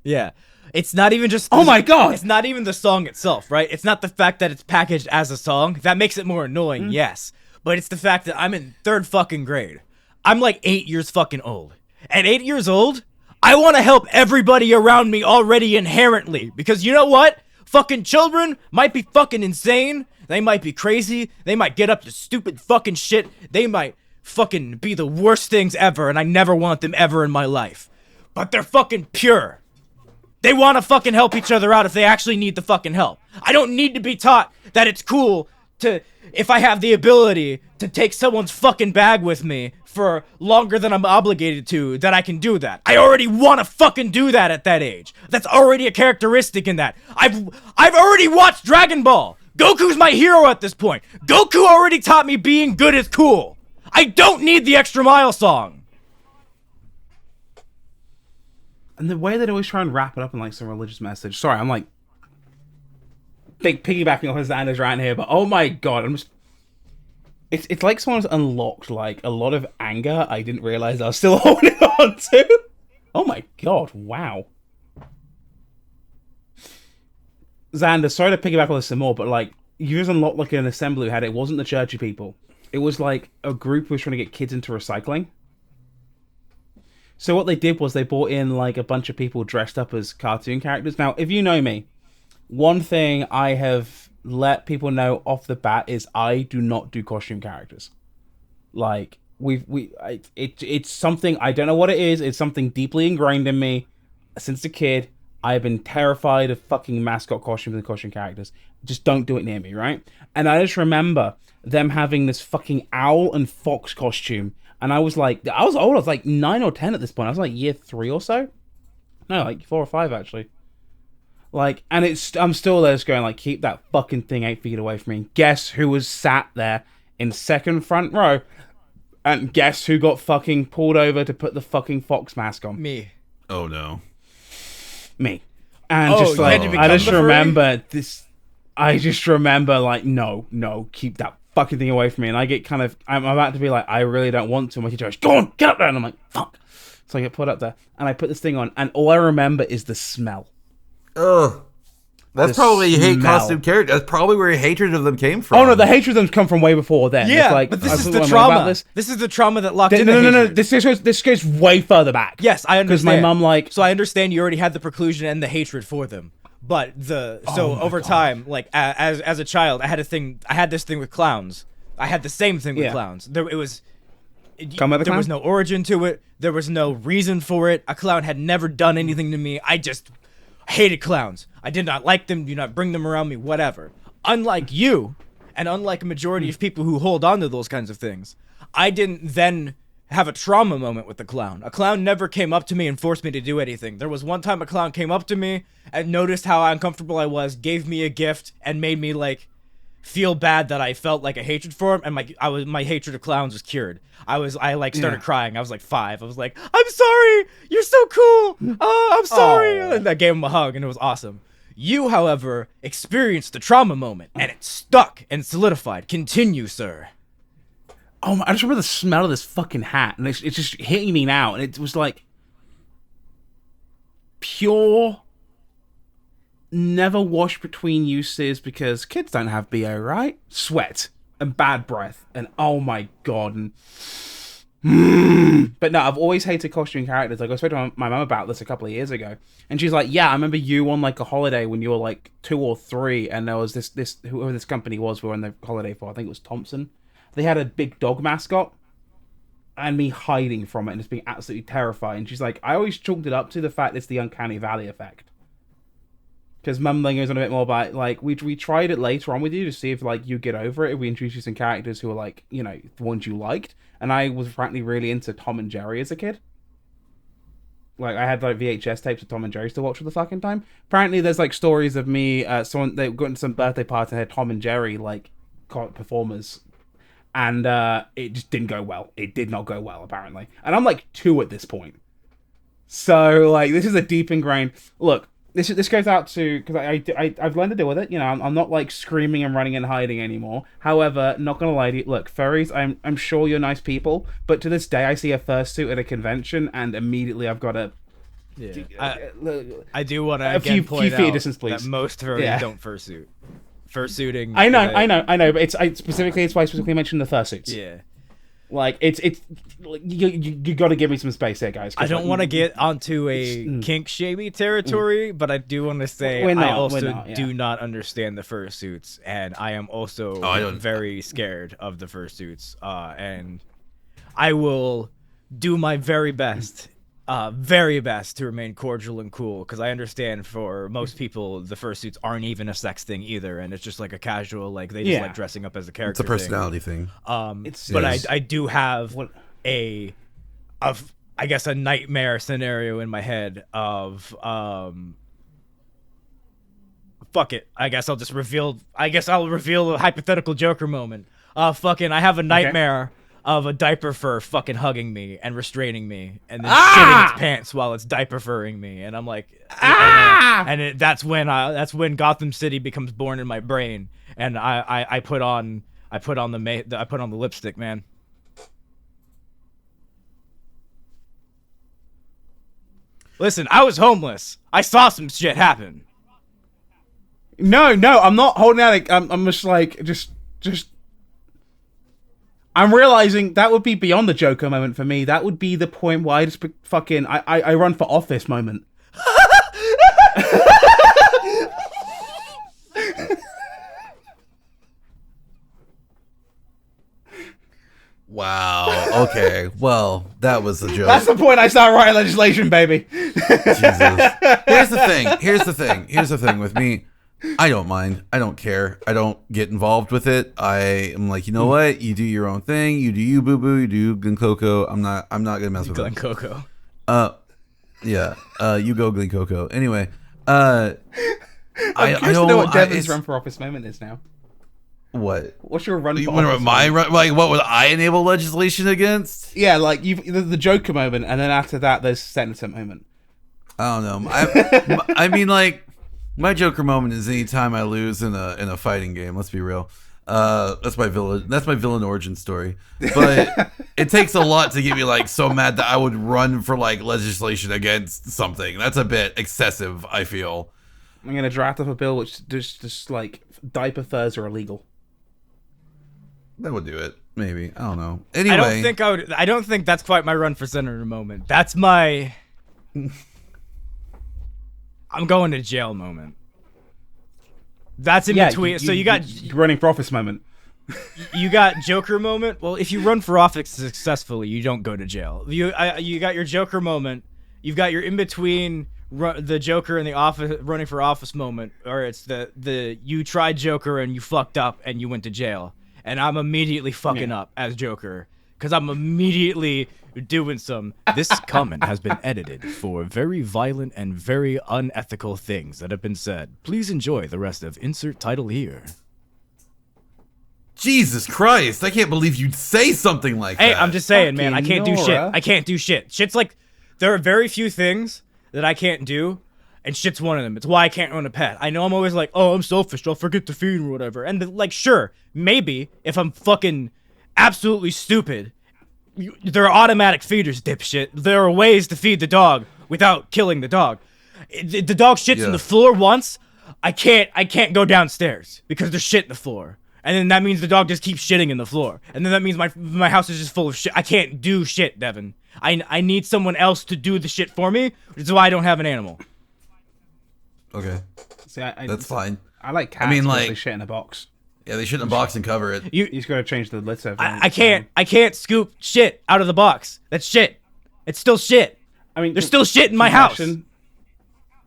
Yeah. It's not even just... Oh my god! It's not even the song itself, right? It's not the fact that it's packaged as a song. That makes it more annoying, yes. But it's the fact that I'm in 3rd fucking grade. I'm like 8 years fucking old. At 8 years old... I want to help everybody around me already inherently, because you know what? Fucking children might be fucking insane, they might be crazy, they might get up to stupid fucking shit, they might fucking be the worst things ever, and I never want them ever in my life. But they're fucking pure. They want to fucking help each other out if they actually need the fucking help. I don't need to be taught that it's cool to, if I have the ability to take someone's fucking bag with me for longer than I'm obligated to, that I can do that. I already want to fucking do that at that age. That's already a characteristic in that. I've already watched Dragon Ball. Goku's my hero at this point. Goku already taught me being good is cool. I don't need the Extra Mile song. And the way they'd always try and wrap it up in like some religious message. Sorry, I'm like piggybacking off his Xander's right here, but oh my god, I'm just... It's like someone's unlocked, like, a lot of anger I didn't realize I was still holding on to. Oh my god, wow. Xander, sorry to piggyback on this some more, but, like, you just unlocked, like, an assembly we had. It wasn't the churchy people. It was, like, a group who was trying to get kids into recycling. So what they did was they brought in, like, a bunch of people dressed up as cartoon characters. Now, if you know me, one thing I have... let people know off the bat is I do not do costume characters. Like it's something, I don't know what it is. It's something deeply ingrained in me since a kid. I've been terrified of fucking mascot costumes and costume characters. Just don't do it near me, right? And I just remember them having this fucking owl and fox costume, and I was like, I was old. I was like 9 or 10 at this point. I was like year 3 or so. No, like 4 or 5 actually. Like, and I'm still there just going, like, keep that fucking thing 8 feet away from me. Guess who was sat there in 2nd front row? And guess who got fucking pulled over to put the fucking fox mask on? Me. Oh, no. Me. And just like, I just remember this. I just remember, like, no, keep that fucking thing away from me. And I get kind of, I'm about to be like, I really don't want to. My teacher goes, go on, get up there. And I'm like, fuck. So I get put up there, and I put this thing on, and all I remember is the smell. Ugh. That's The probably you hate smell. costume characters. That's probably where your hatred of them came from. Oh no, the hatred of them come from way before then. Yeah, It's like, but this I is was the talking trauma. about this. This is the trauma that locked in. No. This goes way further back. Yes, I understand. Because my mom like. So I understand you already had the preclusion and the hatred for them. But over time, like as a child, I had this thing with clowns. I had the same thing with clowns. There was no origin to it. There was no reason for it. A clown had never done anything to me. I just hated clowns. I did not like them. Do not bring them around me. Whatever. Unlike you, and unlike a majority of people who hold on to those kinds of things, I didn't then have a trauma moment with the clown. A clown never came up to me and forced me to do anything. There was one time a clown came up to me and noticed how uncomfortable I was, gave me a gift, and made me like feel bad that I felt like a hatred for him, and my hatred of clowns was cured. I started crying. I was like 5. I was like, I'm sorry, you're so cool. Oh, I'm sorry. And I gave him a hug, and it was awesome. You, however, experienced the trauma moment, and it stuck and solidified. Continue, sir. Oh, I just remember the smell of this fucking hat, and it's just hitting me now, and it was like pure, never wash between uses because kids don't have BO, right? Sweat and bad breath, and oh my god, and but no, I've always hated costume characters. Like I spoke to my mum about this a couple of years ago, and she's like, "Yeah, I remember you on like a holiday when you were like 2 or 3, and there was this whoever this company was we were on the holiday for. I think it was Thompson. They had a big dog mascot, and me hiding from it and just being absolutely terrified. And she's like, I always chalked it up to the fact it's the Uncanny Valley effect." Because Mum then goes on a bit more about, like, we tried it later on with you to see if, like, you get over it, if we introduce you some characters who are, like, you know, the ones you liked. And I was frankly really into Tom and Jerry as a kid. Like, I had, like, VHS tapes of Tom and Jerry to watch all the fucking time. Apparently, there's, like, stories of me, they got into some birthday party and had Tom and Jerry, like, performers. And it just didn't go well. It did not go well, apparently. And I'm, like, 2 at this point. So, like, this is a deep ingrained... Look, this goes out to... Because I've learned to deal with it. You know, I'm not, like, screaming and running and hiding anymore. However, not gonna lie to you... Look, furries, I'm sure you're nice people. But to this day, I see a fursuit at a convention, and immediately I've got to... Yeah. I do want to few point feet out distance, please. that most furries don't fursuit. Fursuiting... I know, but it's why I specifically mentioned the fursuits. Yeah. Like, it's you got to give me some space here, guys. I don't want to get onto a kink-shamey territory, but I do want to say I also do not understand the fursuits, and I am also very scared of the fursuits, and I will do my very best to remain cordial and cool, because I understand for most people the fursuits aren't even a sex thing either, and it's just like a casual, like they just like dressing up as a character. It's a personality thing. I do have I guess a nightmare scenario in my head of fuck it. I guess I'll reveal a hypothetical Joker moment. I have a nightmare of a diaper fur fucking hugging me and restraining me and then shitting its pants while it's diaper furring me, and I'm like, that's when Gotham City becomes born in my brain, and I put on the lipstick, man. Listen, I was homeless. I saw some shit happen. No, I'm not holding out. I'm just like, just. I'm realizing that would be beyond the Joker moment for me. That would be the point where I just fucking I run for office moment. Wow. Okay. Well, that was the joke. That's the point I start writing legislation, baby. Jesus. Here's the thing with me. I don't mind. I don't care. I don't get involved with it. I am like, you know what? You do your own thing. You do you, boo boo. You do Glen Coco. I'm not gonna mess with Glen Coco. Yeah. You go Glen Coco. Anyway. I'm curious to know what Devon's run for office moment is now. What? What's your run for office? Like, what would I enable legislation against? Yeah, like the Joker moment, and then after that, there's senator moment. I don't know. I mean, like. My Joker moment is anytime I lose in a fighting game. Let's be real. That's my villain origin story. But it takes a lot to get me like so mad that I would run for like legislation against something. That's a bit excessive, I feel. I'm gonna draft up a bill which just like diaper furs are illegal. That would do it. Maybe. I don't know. Anyway. I don't think that's quite my run for senator moment. That's my I'm going to jail moment. That's in between. So you got running for office moment. You got Joker moment. Well, if you run for office successfully, you don't go to jail. You got your Joker moment. You've got your in between the Joker and the office running for office moment, or it's the you tried Joker and you fucked up and you went to jail. And I'm immediately fucking up as Joker because I'm immediately doing some. This comment has been edited for very violent and very unethical things that have been said. Please enjoy the rest of insert title here. Jesus Christ, I can't believe you'd say something like that. Hey, I'm just saying, man, I can't do shit. I can't do shit. Shit's like, there are very few things that I can't do, and shit's one of them. It's why I can't own a pet. I know I'm always like, oh, I'm selfish, I'll forget to feed or whatever. And like, sure, maybe if I'm fucking absolutely stupid, there are automatic feeders, dipshit. There are ways to feed the dog without killing the dog. The dog shits in the floor once. I can't go downstairs because there's shit in the floor. And then that means the dog just keeps shitting in the floor. And then that means my house is just full of shit. I can't do shit, Devon. I need someone else to do the shit for me, which is why I don't have an animal. Okay. See, that's fine. I like cats. They shit in a box. Yeah, they shit in a box and cover it. You just gotta change the litter. I can't scoop shit out of the box. That's shit. It's still shit. I mean, there's still shit in my house.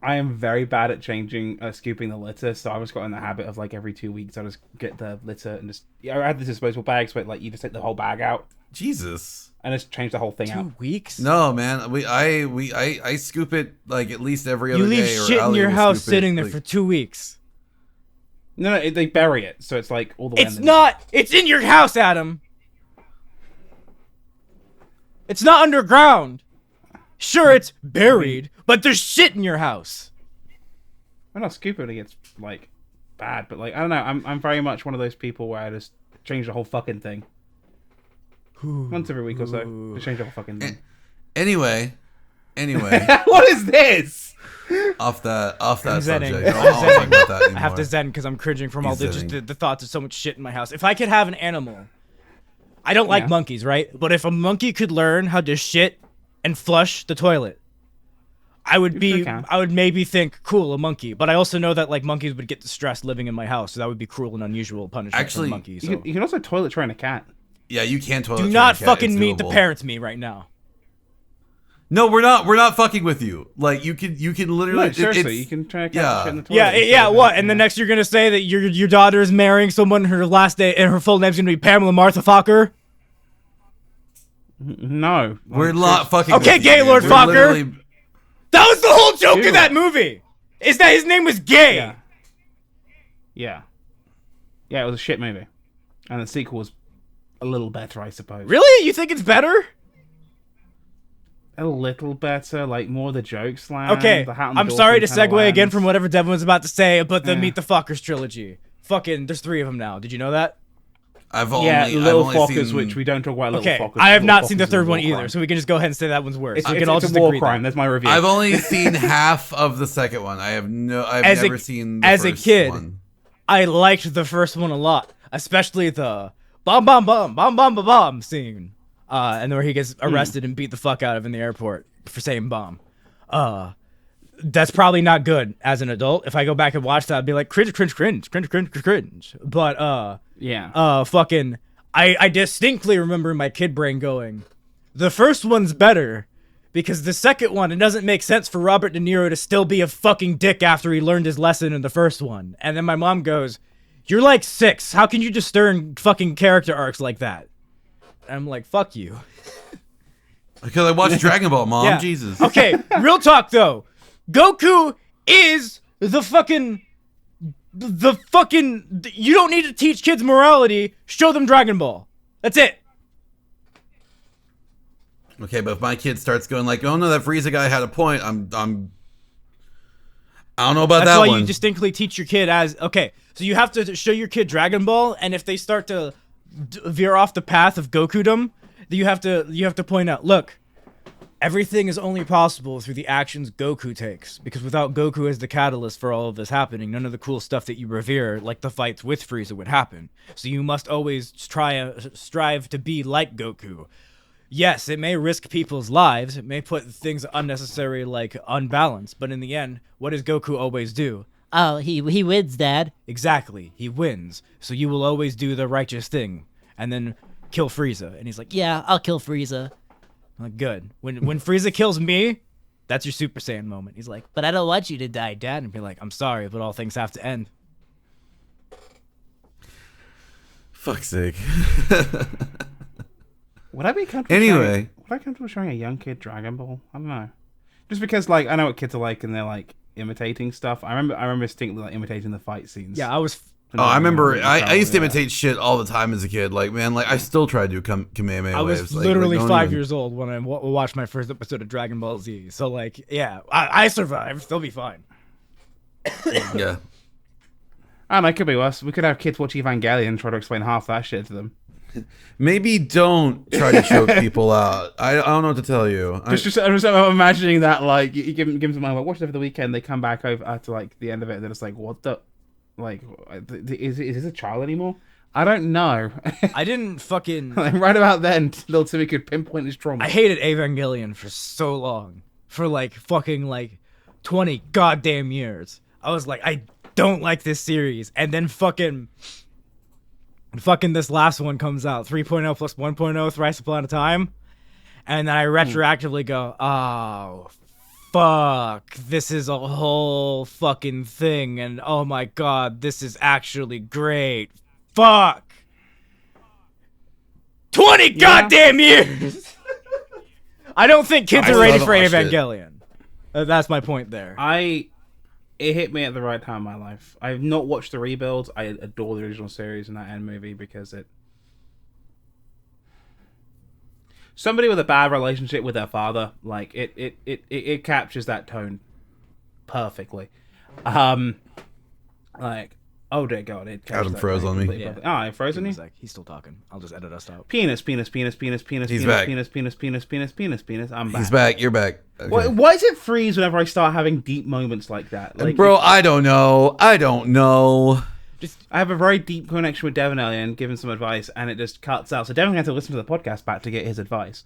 I am very bad at scooping the litter, so I just got in the habit of like every 2 weeks I just get the litter and just I had the disposable bags, but like you just take the whole bag out. Jesus. And just change the whole thing out. 2 weeks? No, man. I scoop it like at least every other day. You leave shit in your house sitting there for 2 weeks. No, they bury it, so it's like all the way. It's not. It's in your house, Adam. It's not underground. Sure, it's buried, but there's shit in your house. I'm not scooping it gets like bad, but like I don't know. I'm very much one of those people where I just change the whole fucking thing. Once every week or so, just change the whole fucking thing. Anyway, what is this? Off that subject. I have to zen because I'm cringing from all the thoughts of so much shit in my house. If I could have an animal, I don't like monkeys, right? But if a monkey could learn how to shit and flush the toilet, I would maybe think, cool, a monkey. But I also know that like monkeys would get distressed living in my house, so that would be cruel and unusual punishment for monkeys. So. You can also toilet train a cat. Yeah, you can toilet train Do not a cat. fucking meet the parents me right now. No, we're not fucking with you. Like you can literally. No, seriously, you can try a cat shit in the toilet. Yeah. What? And the next you're gonna say that your daughter is marrying someone. Her last name and her full name's gonna be Pamela Martha Fokker. No, we're not fucking. Okay, Gaylord Fokker. That was the whole joke of that movie. Is that his name was gay? Yeah. It was a shit movie, and the sequel was a little better, I suppose. Really? You think it's better? A little better, like more of the jokes land. Okay, I'm sorry to segue again from whatever Devon was about to say, but the Meet the Fockers trilogy. Fucking, there's 3 of them now. Did you know that? Little Fockers, seen... which we don't talk about. Okay, Little Fockers. I have not seen the third one either, so we can just go ahead and say that one's worse. We can all just a war agree crime. That's my review. I've only seen half of the second one. I've never seen the first one. As a kid, I liked the first one a lot, especially the bomb bomb bomb bomb bomb bomb scene. And where he gets arrested and beat the fuck out of in the airport for saying bomb. That's probably not good as an adult. If I go back and watch that, I'd be like, cringe. But, fucking, I distinctly remember my kid brain going, the first one's better, because the second one, it doesn't make sense for Robert De Niro to still be a fucking dick after he learned his lesson in the first one. And then my mom goes, you're like 6. How can you just stir in fucking character arcs like that? I'm like, fuck you. Because I watched Dragon Ball, Mom. Yeah. Jesus. Okay, real talk, though. Goku is the fucking... You don't need to teach kids morality. Show them Dragon Ball. That's it. Okay, but if my kid starts going like, oh no, that Frieza guy had a point, I don't know about That's that why one. you distinctly teach your kid okay, so you have to show your kid Dragon Ball, and if they start to veer off the path of Gokudom, you have to point out, look, everything is only possible through the actions Goku takes, because without Goku as the catalyst for all of this happening, none of the cool stuff that you revere, like the fights with Frieza, would happen. So you must always strive to be like Goku. Yes, it may risk people's lives, it may put things unnecessary, like unbalanced, but in the end, what does Goku always do? Oh, he wins, Dad. Exactly, he wins. So you will always do the righteous thing, and then kill Frieza. And he's like, Yeah, I'll kill Frieza. I'm like, good. When Frieza kills me, that's your Super Saiyan moment. He's like, But I don't want you to die, Dad. and be like, I'm sorry, but all things have to end. Fuck's sake. Would I be comfortable? Anyway. Would I be comfortable showing a young kid Dragon Ball? I don't know. Just because, like, I know what kids are like, and they're like imitating stuff. I remember distinctly like imitating the fight scenes. Yeah, I was. Oh, I remember. I used to imitate shit all the time as a kid. Like, man, like I still try to do Kamehameha I was waves. literally don't 5 even- years old when I watched my first episode of Dragon Ball Z. So, like, yeah, I survived. They'll be fine. Yeah. I don't know, it could be worse. We could have kids watch Evangelion and try to explain half that shit to them. Maybe don't try to choke people out. I don't know what to tell you. I'm just imagining that, like, you give them some, like, watch it over the weekend, they come back over after, like, the end of it, and they're just like, what the, like, is this a child anymore? I don't know. I didn't fucking. Like, right about then, little Timmy could pinpoint his trauma. I hated Evangelion for so long. For, like, fucking, like, 20 goddamn years. I was like, I don't like this series. And then fucking this last one comes out, 3.0 plus 1.0 thrice upon a time. And then I retroactively go, oh, fuck, this is a whole fucking thing. And oh my god, this is actually great. Fuck. 20 goddamn years! I don't think kids I are ready still for haven't watched it. Evangelion. That's my point there. It hit me at the right time in my life. I've not watched the rebuilds. I adore the original series and that end movie because somebody with a bad relationship with their father, like it captures that tone perfectly. Like, oh dear God, it captures Adam that froze tone on me. completely perfectly. Oh, it froze on you? He's like, he's still talking. I'll just edit us out. Penis. He's Penis. back. Penis. I'm back. He's back. You're back. Okay. Why does it freeze whenever I start having deep moments like that? Like, Bro, I don't know. I have a very deep connection with Devon Alien, giving some advice, and it just cuts out. So Devon had to listen to the podcast back to get his advice.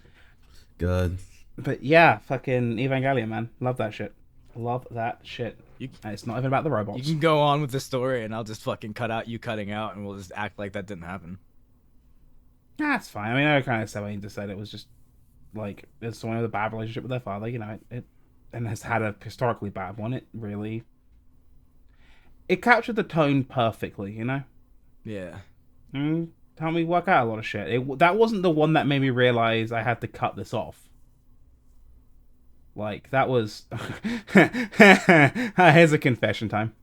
Good. But yeah, fucking Evangelion, man. Love that shit. Love that shit. And it's not even about the robots. You can go on with the story, and I'll just fucking cut out you cutting out, and we'll just act like that didn't happen. That's fine. I mean, I kind of said what you just said. It was just, like, it's someone with a bad relationship with their father, you know, and has had a historically bad one. It captured the tone perfectly, you know? Yeah. Helped me work out a lot of shit. That wasn't the one that made me realize I had to cut this off. Like, that was... Here's a confession time.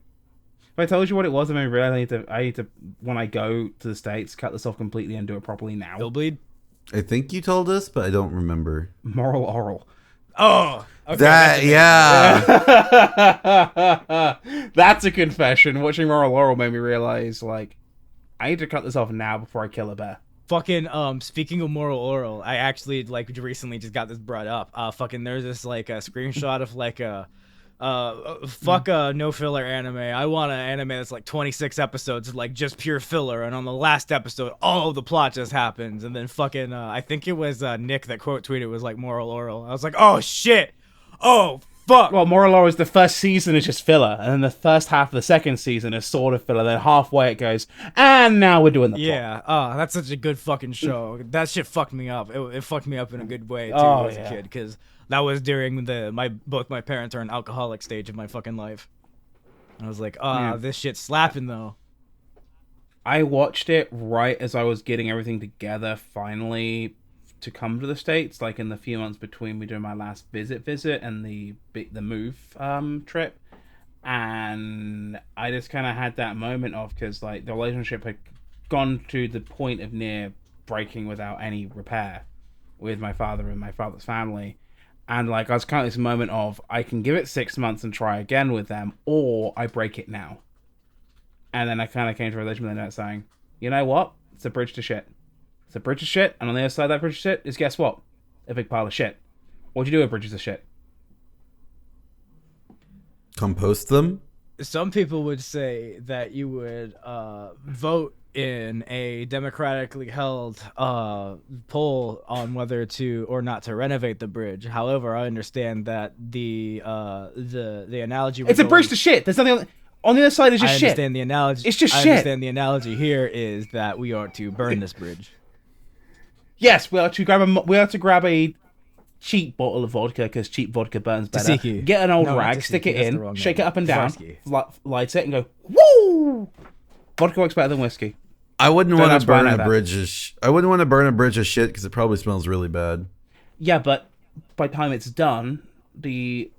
If I told you what it was, I mean, really, I need to, when I go to the States, cut this off completely and do it properly now. Bill bleed? I think you told us, but I don't remember. Moral oral. Oh! Okay, That, yeah. That's a confession. Watching Moral Oral made me realize, like, I need to cut this off now before I kill a bear. Fucking, speaking of moral oral, I actually, like, recently just got this brought up. Fucking, there's this, like, a screenshot of, like, fuck a no filler anime. I want an anime that's, like, 26 episodes, like, just pure filler. And on the last episode, all of the plot just happens. And then fucking, I think it was, Nick that quote tweeted was, like, moral oral. I was like, oh, shit! Oh, fuck! Well, Moral Oral is the first season is just filler, and then the first half of the second season is sort of filler, then halfway it goes, and now we're doing the plot. Yeah, that's such a good fucking show. That shit fucked me up. It fucked me up in a good way too as a kid, because that was during both my parents are in alcoholic stage of my fucking life. I was like, this shit's slapping though. I watched it right as I was getting everything together finally to come to the States, like in the few months between me doing my last visit and the move trip. And I just kind of had that moment of, because like the relationship had gone to the point of near breaking without any repair with my father and my father's family. And like I was kind of this moment of I can give it 6 months and try again with them, or I break it now. And then I kind of came to a realization with that saying, you know what? It's a bridge to shit. It's a bridge to shit, and on the other side of that bridge to shit is, guess what? A big pile of shit. What do you do with bridges of shit? Compost them? Some people would say that you would vote in a democratically held poll on whether to or not to renovate the bridge. However, I understand that the analogy. It's a bridge to shit. There's nothing on the other side. Is just shit. I understand the analogy. It's just shit. I understand the analogy here is that we are to burn this bridge. Yes, we are to grab a cheap bottle of vodka because cheap vodka burns better. Tzatziki. Get an old No, rag, not stick tzatziki, it that's the in, wrong shake name. it up and down, Varsky. light it, and go woo. Vodka works better than whiskey. I wouldn't Don't want ask to burn Brian a about bridge. I wouldn't want to burn a bridge of shit because it probably smells really bad. Yeah, but by the time it's done, the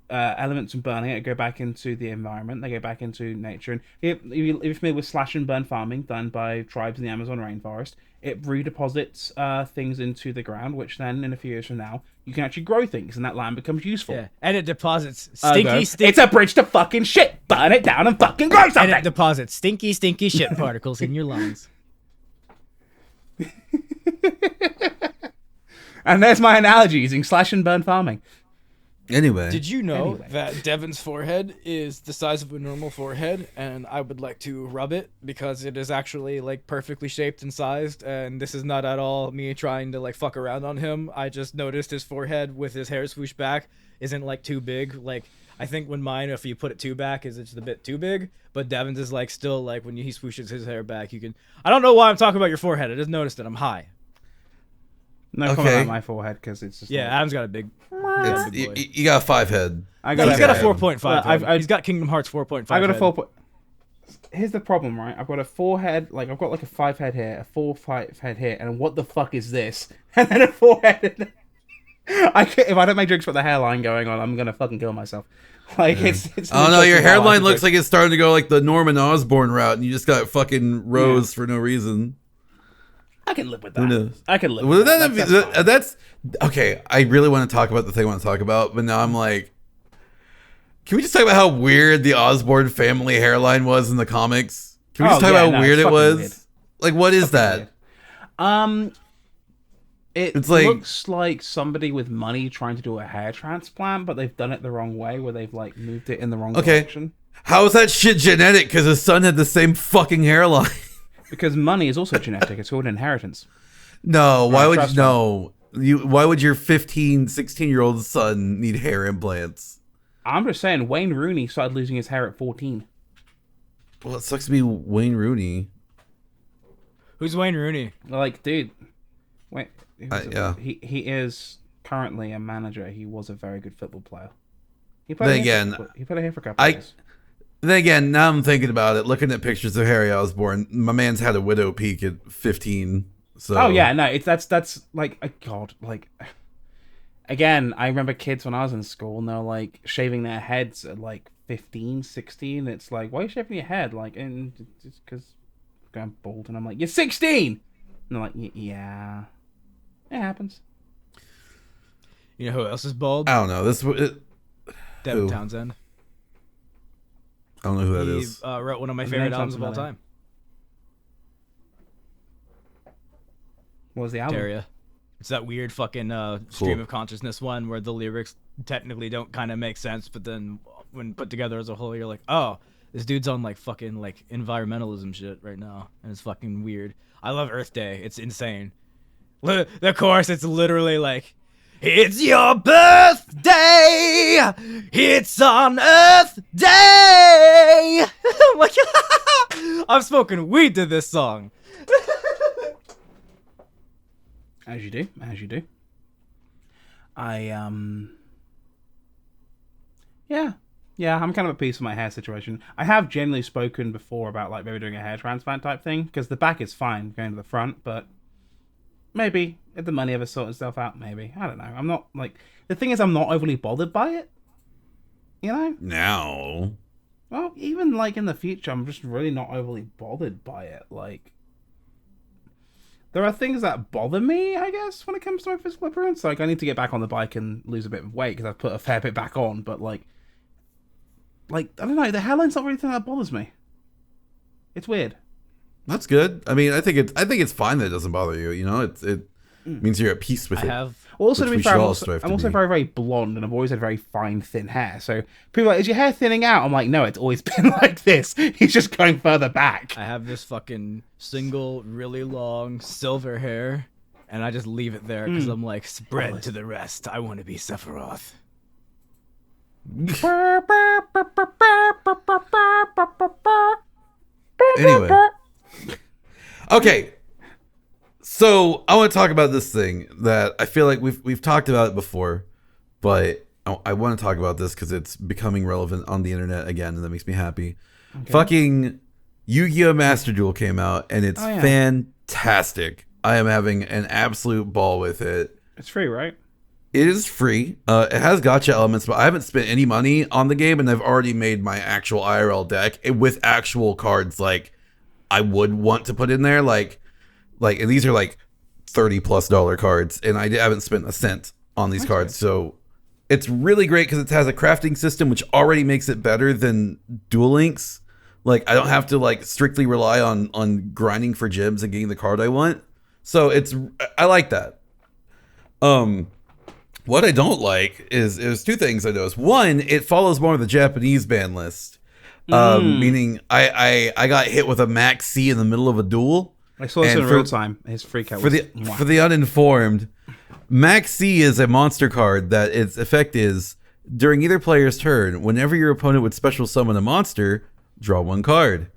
elements from burning it go back into the environment. They go back into nature. And if you're familiar with slash and burn farming done by tribes in the Amazon rainforest, it redeposits things into the ground, which then in a few years from now you can actually grow things, and that land becomes useful. Yeah, and it deposits Ergo, stinky. It's a bridge to fucking shit. Burn it down and fucking grow And something. it deposits stinky shit particles in your lungs. And there's my analogy using slash and burn farming. Anyway. Did you know Anyway. that Devon's forehead is the size of a normal forehead, and I would like to rub it because it is actually like perfectly shaped and sized, and this is not at all me trying to like fuck around on him. I just noticed his forehead with his hair swooshed back isn't like too big. Like I think when mine, if you put it too back, is it's a bit too big, but Devon's is like still like when he swooshes his hair back, you can. I don't know why I'm talking about your forehead. I just noticed it. I'm high. No comment Okay. on my forehead because it's just Yeah, like, Adam's got a big. It's, big boy. you got a 5 head. I He's got a Okay. 4.5. Well, He's got Kingdom Hearts 4.5. I got a head. 4. Here's the problem, right? I've got a 4 head, like I've got like a 5 head here, a 5 head here, and what the fuck is this? And then a 4 head. If I don't make jokes about the hairline going on, I'm gonna fucking kill myself. Like it's. Oh no, your hairline looks like. like it's starting to go like the Norman Osborn route, and you just got fucking rows for no reason. I can live with that. Who knows? I can live Well, with that. that's okay. I really want to talk about the thing I want to talk about, but now I'm like, can we just talk about how weird the Osborn family hairline was in the comics? Can we just talk about how weird it was? Weird. Like, what is that? Weird. It It's like- looks like somebody with money trying to do a hair transplant, but they've done it the wrong way, where they've like moved it in the wrong Okay. direction. How is that shit genetic? Because his son had the same fucking hairline. Because money is also genetic. It's called inheritance. No, why would trust why would your 15, 16-year-old son need hair implants? I'm just saying, Wayne Rooney started losing his hair at 14. Well, it sucks to be Wayne Rooney. Who's Wayne Rooney? Like, dude, wait, yeah. he is currently a manager. He was a very good football player. He Then again, he played here for a couple of years. Then again, now I'm thinking about it, looking at pictures of Harry Osborn, my man's had a widow peak at 15. So Oh yeah, no, that's like, God, like, again, I remember kids when I was in school, and they're like shaving their heads at like 15, 16. It's like, why are you shaving your head? Like, and it's because I'm going bald, and I'm like, you're 16. And they're like, yeah, it happens. You know who else is bald? I don't know. Devon who? Townsend. I don't know who that He is. wrote one of my The favorite name albums sounds of all familiar. time. What was the album? Daria. It's that weird fucking stream Cool. of consciousness one where the lyrics technically don't kind of make sense, but then when put together as a whole, you're like, oh, this dude's on like fucking like environmentalism shit right now, and it's fucking weird. I love Earth Day. It's insane. The chorus, it's literally like, it's your birthday. It's on Earth Day. I'm like, I'm smoking weed to this song. As you do. Yeah, I'm kind of at peace with my hair situation. I have generally spoken before about like maybe doing a hair transplant type thing, because the back is fine going to the front, but maybe if the money ever sorts itself out, maybe. I don't know. I'm not like, the thing is, I'm not overly bothered by it. You know? Now. Well, even like in the future, I'm just really not overly bothered by it. There are things that bother me, I guess, when it comes to my physical appearance. Like, I need to get back on the bike and lose a bit of weight because I've put a fair bit back on. But like, I don't know. The hairline's not really the thing that bothers me. It's weird. That's good. I mean, I think it's fine that it doesn't bother you. You know, it means you're at peace with I it. have Also, to Which be we fair, should I'm all also, strive to I'm also be. very, very blonde, and I've always had very fine, thin hair. So people are like, is your hair thinning out? I'm like, no, it's always been like this. He's just going further back. I have this fucking single, really long silver hair, and I just leave it there because I'm like, spread to the rest. I want to be Sephiroth. Anyway. Okay. So I want to talk about this thing that I feel like we've talked about it before, but I want to talk about this because it's becoming relevant on the internet again, and that makes me happy. Okay. Fucking Yu-Gi-Oh! Master Duel came out, and it's fantastic. I am having an absolute ball with it. It's free, right? It is free. It has gacha elements, but I haven't spent any money on the game, and I've already made my actual IRL deck with actual cards like I would want to put in there. Like and these are like $30+ cards, and I haven't spent a cent on these cards. So it's really great because it has a crafting system, which already makes it better than Duel Links. Like I don't have to like strictly rely on grinding for gems and getting the card I want. So I like that. What I don't like is two things I noticed. One, it follows more of the Japanese ban list. Meaning I got hit with a Max C in the middle of a duel. I saw this in real time. His freak out for the uninformed, Max C is a monster card that its effect is during either player's turn, whenever your opponent would special summon a monster, draw one card.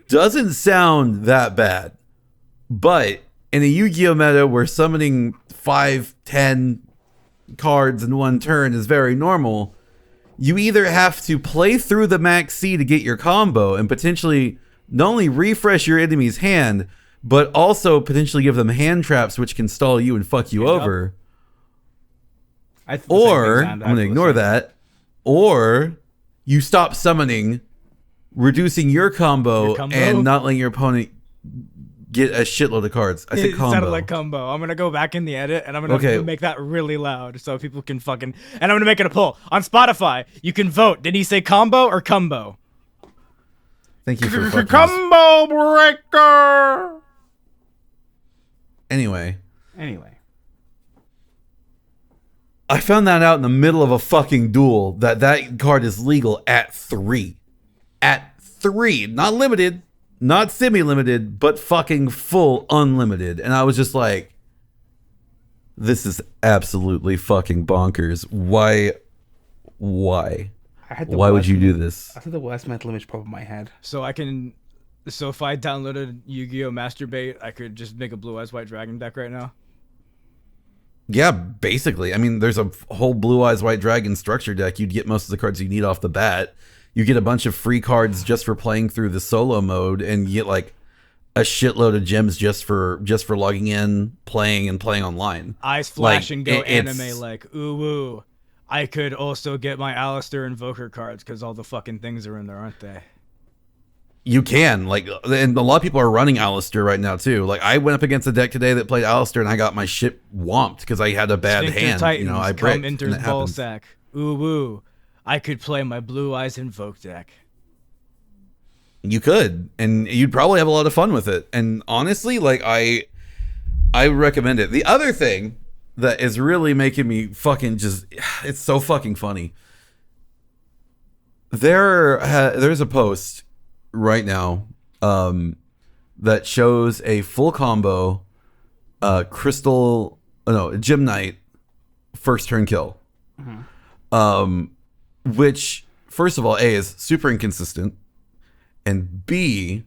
Doesn't sound that bad, but in a Yu-Gi-Oh meta where summoning 5-10 cards in one turn is very normal, you either have to play through the Max C to get your combo and potentially not only refresh your enemy's hand, but also potentially give them hand traps which can stall you and fuck you over. Or, I'm going to ignore that, or you stop summoning, reducing your combo and not letting your opponent get a shitload of cards. I said combo. It sounded like combo. I'm going to go back in the edit, and I'm going to make that really loud so people can fucking... And I'm going to make it a poll. On Spotify, you can vote. Did he say combo or combo? Thank you for fucking... Combo breaker! Anyway. I found that out in the middle of a fucking duel that card is legal at 3. At 3. Not limited. Not semi-limited, but fucking full unlimited. And I was just like, this is absolutely fucking bonkers. Why? Why would you do this? I had the worst mental image pop in my head. So if I downloaded Yu-Gi-Oh! Masturbate, I could just make a Blue Eyes White Dragon deck right now? Yeah, basically. I mean, there's a whole Blue Eyes White Dragon structure deck. You'd get most of the cards you need off the bat. You get a bunch of free cards just for playing through the solo mode, and you get like a shitload of gems just for logging in, playing online. Eyes flash and go anime like, ooh woo. I could also get my Alistair Invoker cards because all the fucking things are in there, aren't they? You can, and a lot of people are running Alistair right now too. Like I went up against a deck today that played Alistair, and I got my shit whomped because I had a bad hand. Titans, I come enters ball sack. Ooh woo. I could play my Blue Eyes Invoke deck. You could, and you'd probably have a lot of fun with it. And honestly, like I recommend it. The other thing that is really making me fucking it's so fucking funny. There's a post right now that shows a full combo Gem Knight first turn kill. Which, first of all, A, is super inconsistent, and B,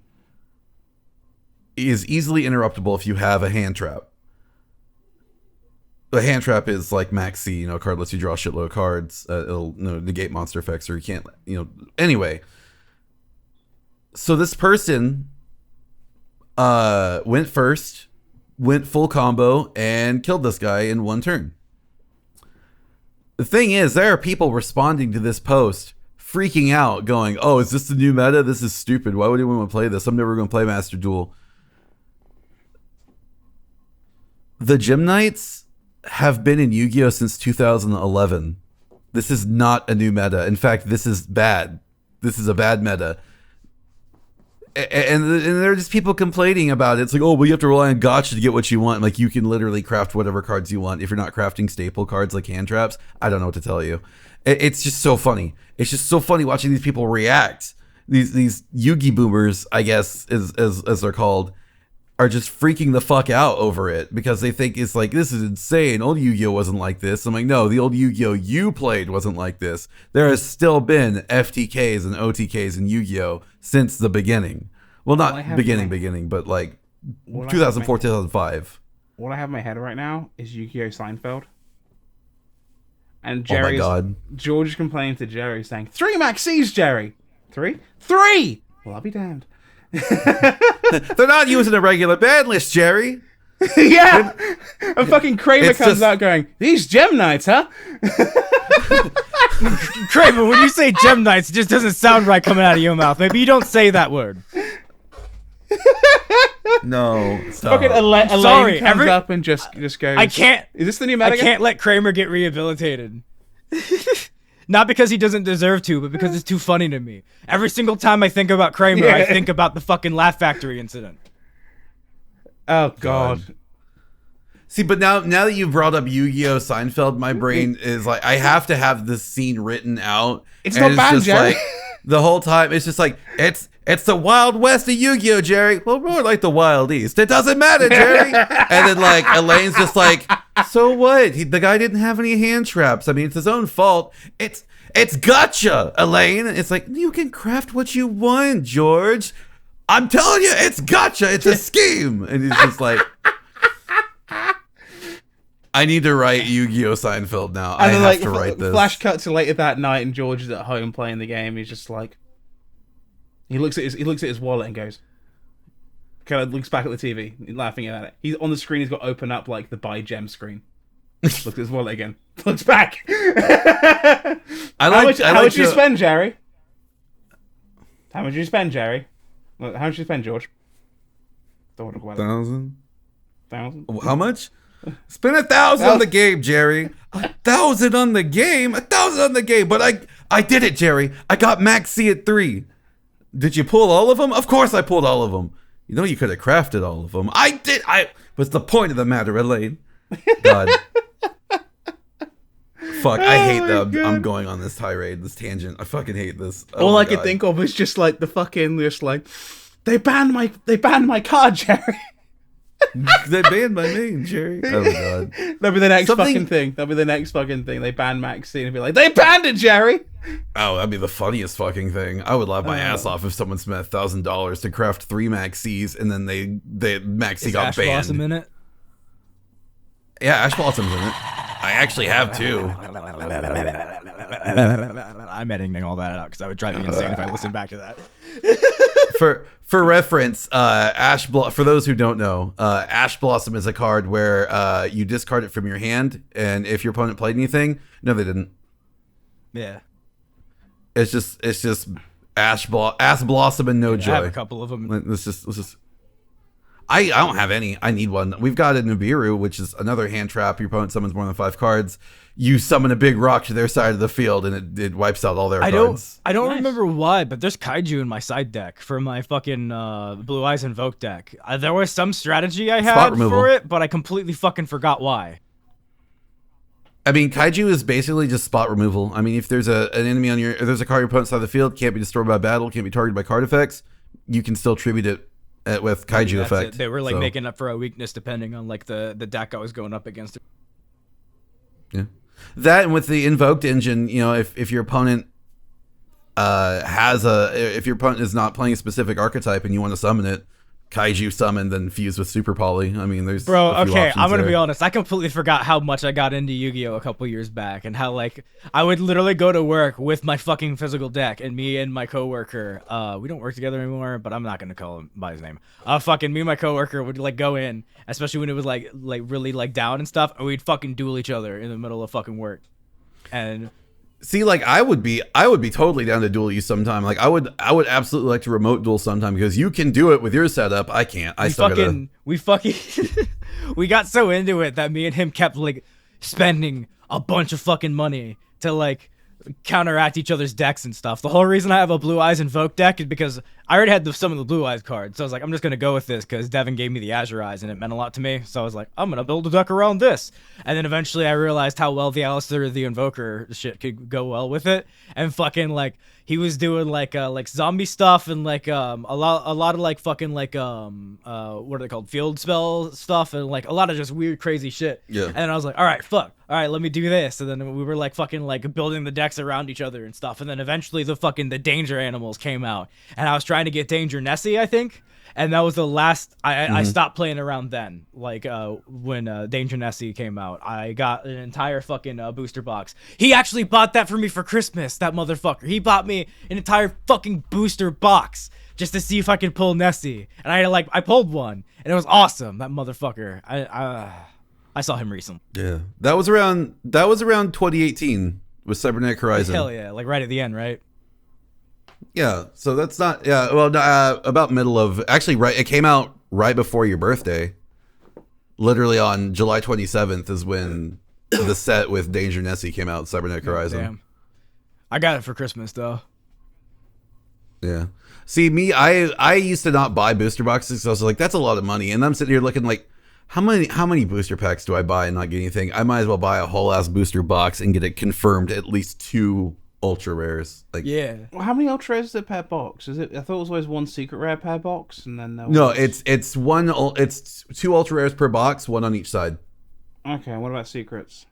is easily interruptible if you have a hand trap. A hand trap is like Max C, a card lets you draw a shitload of cards. It'll negate monster effects, or you can't, Anyway, so this person went first, went full combo, and killed this guy in one turn. The thing is, there are people responding to this post, freaking out, going, oh, is this the new meta? This is stupid. Why would anyone want to play this? I'm never going to play Master Duel. the Gym Knights have been in Yu-Gi-Oh since 2011. This is not a new meta. In fact, this is bad. This is a bad meta. And there are just people complaining about it. It's like, oh, well, you have to rely on gacha to get what you want. Like, you can literally craft whatever cards you want if you're not crafting staple cards like hand traps. I don't know what to tell you. It's just so funny. It's just so funny watching these people react. These Yugi boomers, I guess, as they're called, are just freaking the fuck out over it because they think it's like, this is insane. Old Yu-Gi-Oh wasn't like this. I'm like, no, the old Yu-Gi-Oh you played wasn't like this. There has still been FTKs and OTKs in Yu-Gi-Oh since the beginning. Well, not beginning, but like 2004, 2005. What I have in my head right now is Yu-Gi-Oh Seinfeld. And Oh my God. George is complaining to Jerry saying, 3 Maxis, Jerry. 3? 3! Well, I'll be damned. They're not using a regular ban list, Jerry. Yeah! And fucking Kramer It's comes just- out going, these Gem Knights, huh? Kramer, when you say Gem Knights, it just doesn't sound right coming out of your mouth. Maybe you don't say that word. No. Fucking Elaine Sorry, comes up and just goes, I can't. Is this the new I meta? can't let Kramer get rehabilitated. Not because he doesn't deserve to, but because it's too funny to me. Every single time I think about Kramer, I think about the fucking Laugh Factory incident. Oh, God. See, but now that you've brought up Yu-Gi-Oh! Seinfeld, my brain is like, I have to have this scene written out. It's not bad, just Jerry. like, the whole time, it's just like, it's the Wild West of Yu-Gi-Oh, Jerry. Well, more like the Wild East. It doesn't matter, Jerry. And then, like, Elaine's just like, so what? The guy didn't have any hand traps. I mean, it's his own fault. It's gotcha, Elaine. It's like, you can craft what you want, George. I'm telling you, it's gotcha. It's a scheme. And he's just like, I need to write Yu-Gi-Oh! Seinfeld now. I have to write this. Flash cut to later that night, and George is at home playing the game. He's just like, he looks at his wallet and goes, kind of looks back at the TV, laughing at it. He's on the screen. He's got open up like the buy gem screen. Looks at his wallet again. Looks back. How much did you spend, Jerry? How much did you spend, Jerry? How much did you spend, George? Don't want to talk about it. 1,000. How much? Spend 1,000 on the game, Jerry. 1,000 on the game. 1,000 on the game. But I did it, Jerry. I got Max C at 3. Did you pull all of them? Of course I pulled all of them. You know you could have crafted all of them. I did. What's the point of the matter, Elaine? God. Fuck, I hate that I'm going on this tirade, this tangent. I fucking hate this. All I could think of was just like the fucking, just like, they banned my card, Jerry. They banned my name, Jerry. Oh my God. That'll be the next fucking thing. That'll be the next fucking thing. They ban Maxine and be like, they banned it, Jerry. Oh, that'd be the funniest fucking thing. I would laugh my ass off if someone spent $1,000 to craft 3 Maxis and then they Maxi got Ash banned. Blossom in it? Yeah, Ash Blossom's in it. I actually have 2. I'm editing all that out because that would drive me insane if I listened back to that. For reference, for those who don't know, Ash Blossom is a card where you discard it from your hand, and if your opponent played anything, no, they didn't. Yeah. It's just Ash Blossom and no joy. I have a couple of them. Let's just. I don't have any. I need one. We've got a Nibiru, which is another hand trap. Your opponent summons more than 5 cards. You summon a big rock to their side of the field, and it wipes out all their cards. I don't remember why, but there's Kaiju in my side deck for my fucking Blue Eyes Invoke deck. There was some strategy I had for it, but I completely fucking forgot why. I mean, Kaiju is basically just spot removal. I mean, if there's an enemy if there's a card on your opponent's side of the field, can't be destroyed by battle, can't be targeted by card effects, you can still tribute it with Kaiju effect. They were like making up for a weakness depending on like the deck I was going up against. Yeah, that and with the invoked engine, you know, if your opponent if your opponent is not playing a specific archetype and you want to summon it, Kaiju summon, then fuse with Super Poly. I mean, there's a few okay, I'm gonna there. be honest. I completely forgot how much I got into Yu-Gi-Oh a couple years back, and how like I would literally go to work with my fucking physical deck, and me and my coworker, we don't work together anymore, but I'm not gonna call him by his name. Fucking me and my coworker would like go in, especially when it was like really like down and stuff, and we'd fucking duel each other in the middle of fucking work, and See, like I would be totally down to dual use sometime. Like I would absolutely like to remote duel sometime because you can do it with your setup. I can't. We fucking we got so into it that me and him kept like spending a bunch of fucking money to like counteract each other's decks and stuff. The whole reason I have a Blue Eyes Invoke deck is because I already had some of the Blue Eyes cards. So I was like, I'm just going to go with this because Devon gave me the Azure Eyes and it meant a lot to me. So I was like, I'm going to build a deck around this. And then eventually I realized how well the Alistair the Invoker shit could go well with it. And fucking like he was doing like zombie stuff and like a lot of like fucking like what are they called, field spell stuff and like a lot of just weird crazy shit. Yeah. And then I was like, all right, let me do this. And then we were like fucking like building the decks around each other and stuff. And then eventually the danger animals came out and I was trying to get Danger Nessie, I think. And that was the last I stopped playing around then. Like when Danger Nessie came out, I got an entire fucking booster box. He actually bought that for me for Christmas, that motherfucker. He bought me an entire fucking booster box just to see if I could pull Nessie. And I pulled one and it was awesome. That motherfucker. I saw him recently. Yeah. That was around 2018 with Cybernetic Horizon. Hell yeah, like right at the end, right? Yeah, so that's not about middle of right. It came out right before your birthday. Literally on July 27th is when the set with Danger Nessie came out. Cybernetic Horizon. Damn. I got it for Christmas though. Yeah. See me, I used to not buy booster boxes. So I was like, that's a lot of money, and I'm sitting here looking like, how many booster packs do I buy and not get anything? I might as well buy a whole ass booster box and get it confirmed at least 2 ultra rares. Like, yeah. Well, how many ultra rares is it per box? Is it? I thought it was always 1 secret rare per box, and then no, it's 2 ultra rares per box, 1 on each side. Okay, what about secrets?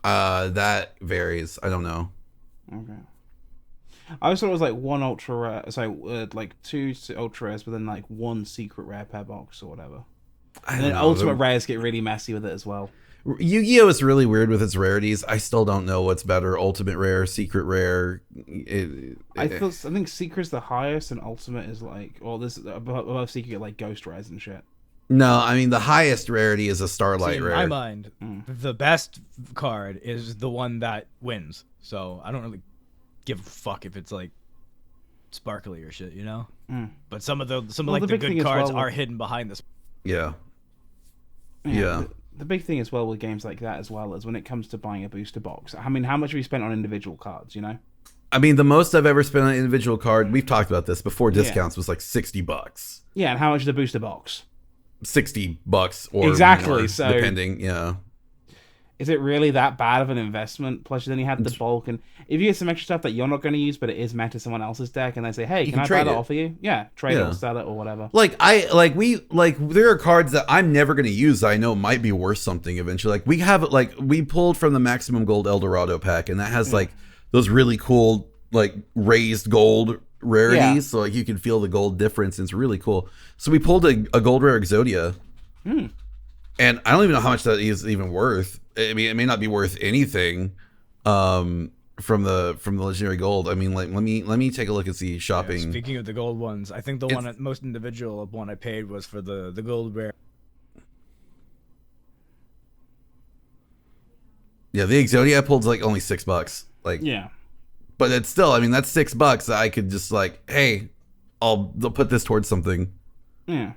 That varies. I don't know. Okay. I always thought it was like 1 ultra rare, like 2 ultra rares, but then like 1 secret rare per box or whatever. And then ultimate rares get really messy with it as well. Yu-Gi-Oh is really weird with its rarities. I still don't know what's better: ultimate rare, secret rare. I think secret's the highest, and ultimate is like, this above secret, you get like ghost rares and shit. No, I mean the highest rarity is a Starlight rare. In my mind, the best card is the one that wins. So I don't really give a fuck if it's like sparkly or shit, you know. But some of the good cards are hidden behind this. Yeah. Yeah. The big thing as well with games like that as well is when it comes to buying a booster box. I mean, how much have you spent on individual cards, you know? I mean, the most I've ever spent on an individual card, we've talked about this before discounts, was like $60. Yeah, and how much is a booster box? $60 or exactly, more, so depending, yeah. Is it really that bad of an investment? Plus, then you have the bulk, and if you get some extra stuff that you're not going to use, but it is meant to someone else's deck, and they say, "Hey, can I buy that off of you?" Yeah, trade it or sell it or whatever. There are cards that I'm never going to use that I know might be worth something eventually. Like we pulled from the Maximum Gold Eldorado pack, and that has like those really cool like raised gold rarities, so like you can feel the gold difference, and it's really cool. So we pulled a gold rare Exodia, and I don't even know how much that is even worth. I mean, it may not be worth anything from the legendary gold. I mean, like let me take a look and see shopping. Yeah, speaking of the gold ones, I think the most individual one I paid was for the gold rare. Yeah, the Exodia I pulled like only $6. Like, yeah, but it's still, I mean, that's $6 that I could just like, hey, they'll put this towards something. Yeah.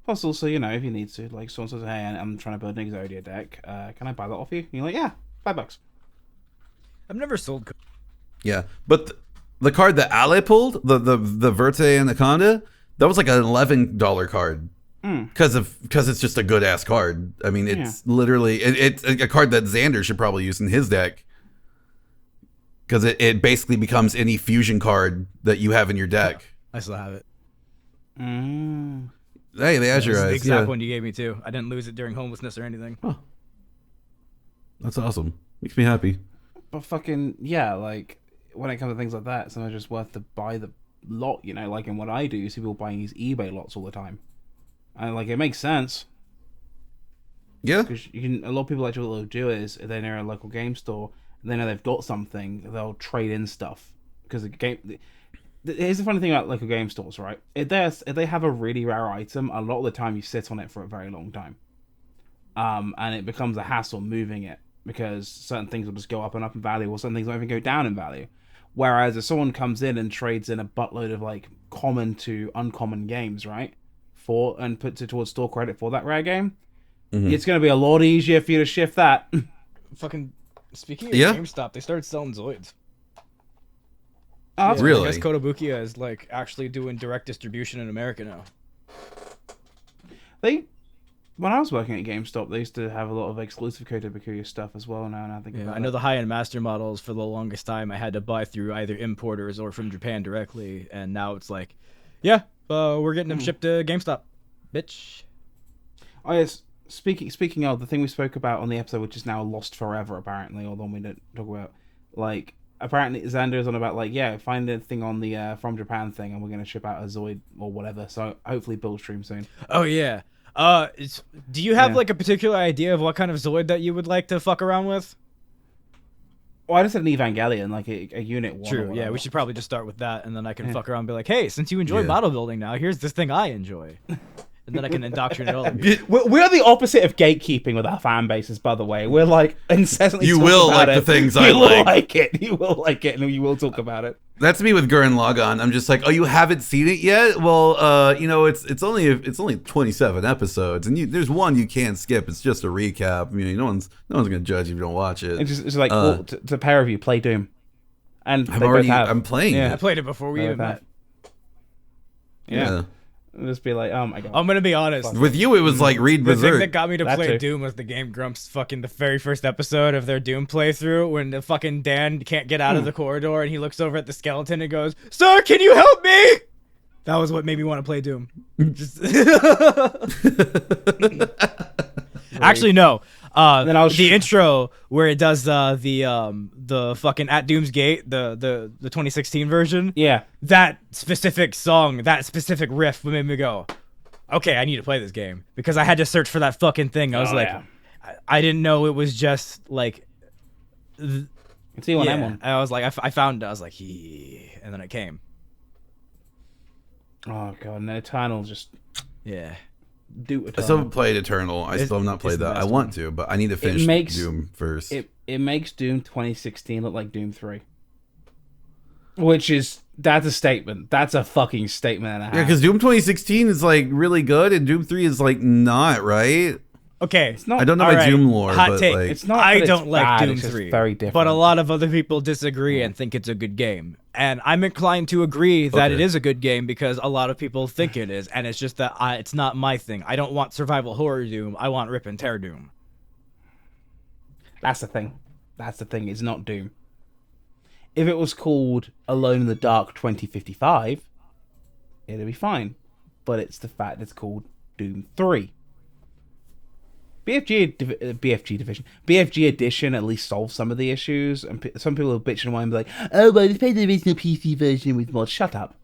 Plus, also, you know, if you need to, like, someone says, "Hey, I'm trying to build an Exodia deck. Can I buy that off you?" And you're like, "Yeah, $5." I've never sold. Yeah, but the card that Ale pulled, the Verte Anaconda, that was like an $11 card because it's just a good ass card. I mean, it's literally it's a card that Xander should probably use in his deck because it basically becomes any fusion card that you have in your deck. I still have it. Hey, the Azure Eyes. The exact one you gave me too. I didn't lose it during homelessness or anything. Oh, that's awesome. Makes me happy. But fucking yeah, like when it comes to things like that, it's sometimes just worth to buy the lot, you know. Like in what I do, you see people buying these eBay lots all the time, and like it makes sense. Yeah, because a lot of people actually what they'll do is if they're near a local game store and they know they've got something, they'll trade in stuff because the game. Here's the funny thing about local game stores, right? If they have a really rare item, a lot of the time you sit on it for a very long time, and it becomes a hassle moving it because certain things will just go up and up in value, or some things won't even go down in value. Whereas if someone comes in and trades in a buttload of like common to uncommon games, right, and puts it towards store credit for that rare game, it's going to be a lot easier for you to shift that. Fucking speaking of Yeah. GameStop, they started selling Zoids. Oh, that's Really? I guess Kotobukiya is like actually doing direct distribution in America now. When I was working at GameStop, they used to have a lot of exclusive Kotobukiya stuff as well. Now, and I think Yeah, about I know it. the high-end master models for the longest time I had to buy through either importers or from Japan directly, and now it's like, yeah, we're getting them shipped to GameStop, bitch. Oh yes. Speaking of the thing we spoke about on the episode, which is now lost forever, apparently, or the one we didn't talk about, like apparently Xander is on about like, yeah, find the thing on the from Japan thing, and we're gonna ship out a Zoid or whatever. So hopefully build stream soon. Oh yeah. Do you have like a particular idea of what kind of Zoid that you would like to fuck around with? Well, I just said an Evangelion, like a unit one. or True. Yeah, whatever. we should probably just start with that, and then I can fuck around and be like, hey, since you enjoy model building now, here's this thing I enjoy, and then I can indoctrinate all of you. We're the opposite of gatekeeping with our fan bases, by the way. We're like incessantly. You talk will about like it. the things I You will like. like it. You will like it, and you will talk about it. That's me with Gurren Lagann. I'm just like, oh, you haven't seen it yet? Well, you know, it's only 27 episodes, and there's one you can't skip. It's just a recap. I mean, no one's gonna judge if you don't watch it. It's like to pair of you play Doom, and I'm playing I it. played it before we even met. Yeah. It'll just be like, oh my god. I'm gonna be honest. With you, it was like read The thing Berserk. that got me to That play too. Doom was the Game Grumps fucking the very first episode of their Doom playthrough when the fucking Dan can't get out of the corridor and he looks over at the skeleton and goes, "Sir, can you help me?" That was what made me want to play Doom. Just Actually, no. Then I'll the intro where it does the fucking At Doom's Gate, the 2016 version. Yeah. That specific song, that specific riff made me go, okay, I need to play this game, because I had to search for that fucking thing. I was like, yeah. I didn't know it was just like, It's the one yeah. one. I was like, I found it. I was like, and then it came. Oh god, and Eternal just Yeah. do I Eternal. still haven't played Eternal. I still have not it's played the that. I best want to, but I need to finish makes- Doom first. It makes Doom 2016 look like Doom 3. Which is, that's a statement. That's a fucking statement and a half. Yeah, because Doom 2016 is like really good, and Doom 3 is like not, right? Okay. It's not, I don't know All my right, Doom lore, hot but take. like, it's not I that it's don't like bad, Doom it's just 3. very different. But a lot of other people disagree and think it's a good game. And I'm inclined to agree that it Okay. is a good game because a lot of people think it is. And it's just that it's not my thing. I don't want survival horror Doom. I want rip and tear Doom. That's the thing. That's the thing. It's not Doom. If it was called Alone in the Dark 2055, it'd be fine. But it's the fact it's called Doom 3. BFG Division. BFG Edition at least solves some of the issues. And some people are bitching away and be like, oh, well, let's play the original PC version with mods. Shut up.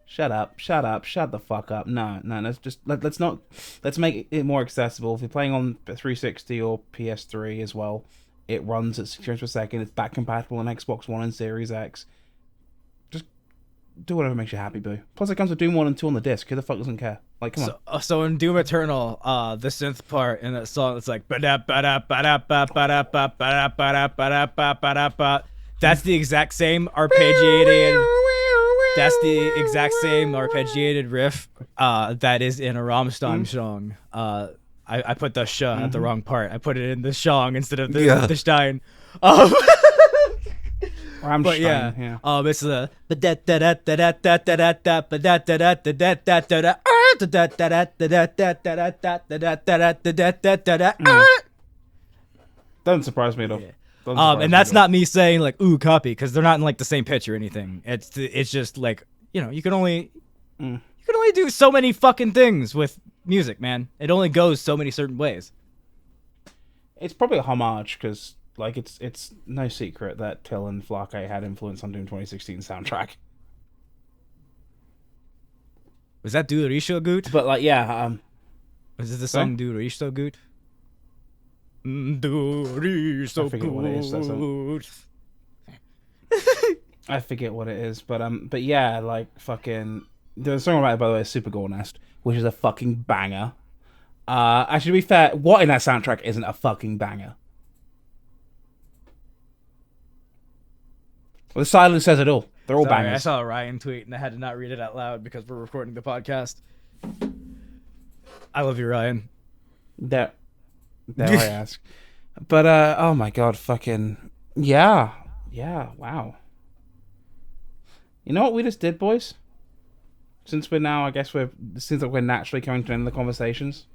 Shut the fuck up. No, let's make it more accessible. If you're playing on 360 or PS3 as well, it runs at 60 frames per second. It's back compatible on Xbox One and Series X. Just do whatever makes you happy, boo. Plus, it comes with Doom 1 and 2 on the disc. Who the fuck doesn't care? Like, come on. So in Doom Eternal, the synth part in that song, it's like that's the exact same arpeggiated. That's the exact same arpeggiated riff that is in a Rammstein song. I put the sh at the wrong part. I put it in the shong instead of the Stein. But yeah, it's the Doesn't surprise me at all. and that's not me saying like ooh copy, because they're not in like the same pitch or anything. It's just like, you know, you can only do so many fucking things with music, man. It only goes so many certain ways. It's probably a homage because, like, it's no secret that Till and Flake had influence on Doom 2016 soundtrack. Was that Do Risho Gut? But like, yeah, Was it the song Do Risho Gut? Do Risho I forget what it is, that's Gut. I forget what it is, but yeah, like fucking. The song about it, by the way, is Super Gore Nest, which is a fucking banger. Actually, to be fair, what in that soundtrack isn't a fucking banger? Well, the silence says it all. They're all Sorry, I bangers. saw a Ryan tweet and I had to not read it out loud because we're recording the podcast. I love you, Ryan. Dare I ask? But oh my god, fucking yeah, wow. You know what we just did, boys? Since we're now, it seems like we're naturally coming to the end of the conversations.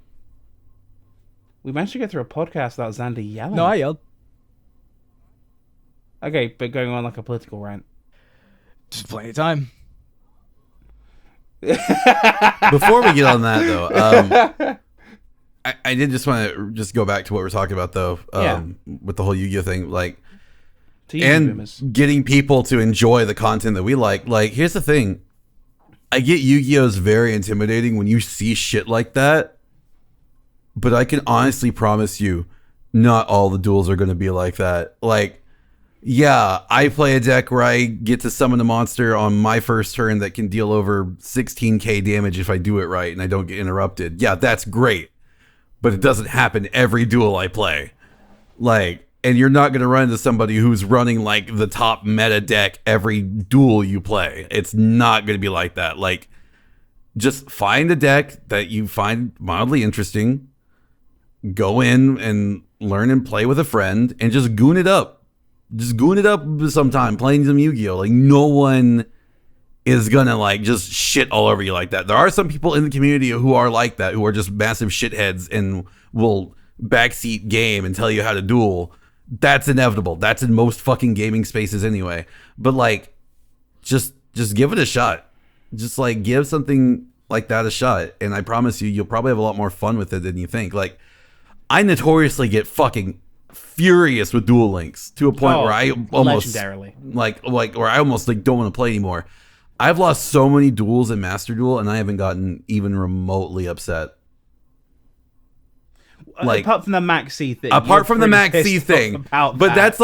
We managed to get through a podcast without Xander yelling. No, I yelled. Okay, but going on like a political rant. Just plenty of time. Before we get on that, though, I did just want to just go back to what we're talking about, though, with the whole Yu-Gi-Oh thing, like, and getting people to enjoy the content that we like. Like, here's the thing. I get Yu-Gi-Oh is very intimidating when you see shit like that, but I can honestly promise you, not all the duels are going to be like that. Like, yeah, I play a deck where I get to summon a monster on my first turn that can deal over 16k damage if I do it right and I don't get interrupted. Yeah, that's great. But it doesn't happen every duel I play. Like, and you're not going to run into somebody who's running like the top meta deck every duel you play. It's not going to be like that. Like, just find a deck that you find mildly interesting, go in and learn and play with a friend, and just goon it up. Just goon it up sometime, playing some Yu-Gi-Oh! Like, no one is gonna like just shit all over you like that. There are some people in the community who are like that, who are just massive shitheads and will backseat game and tell you how to duel. That's inevitable. That's in most fucking gaming spaces anyway. But like, just give it a shot. Just like give something like that a shot, and I promise you, you'll probably have a lot more fun with it than you think. Like, I notoriously get fucking furious with Duel Links to a point where I almost like where I almost like don't want to play anymore. I've lost so many duels in Master Duel, and I haven't gotten even remotely upset. Like, apart from the Maxi thing. Apart from the Maxi thing, but that's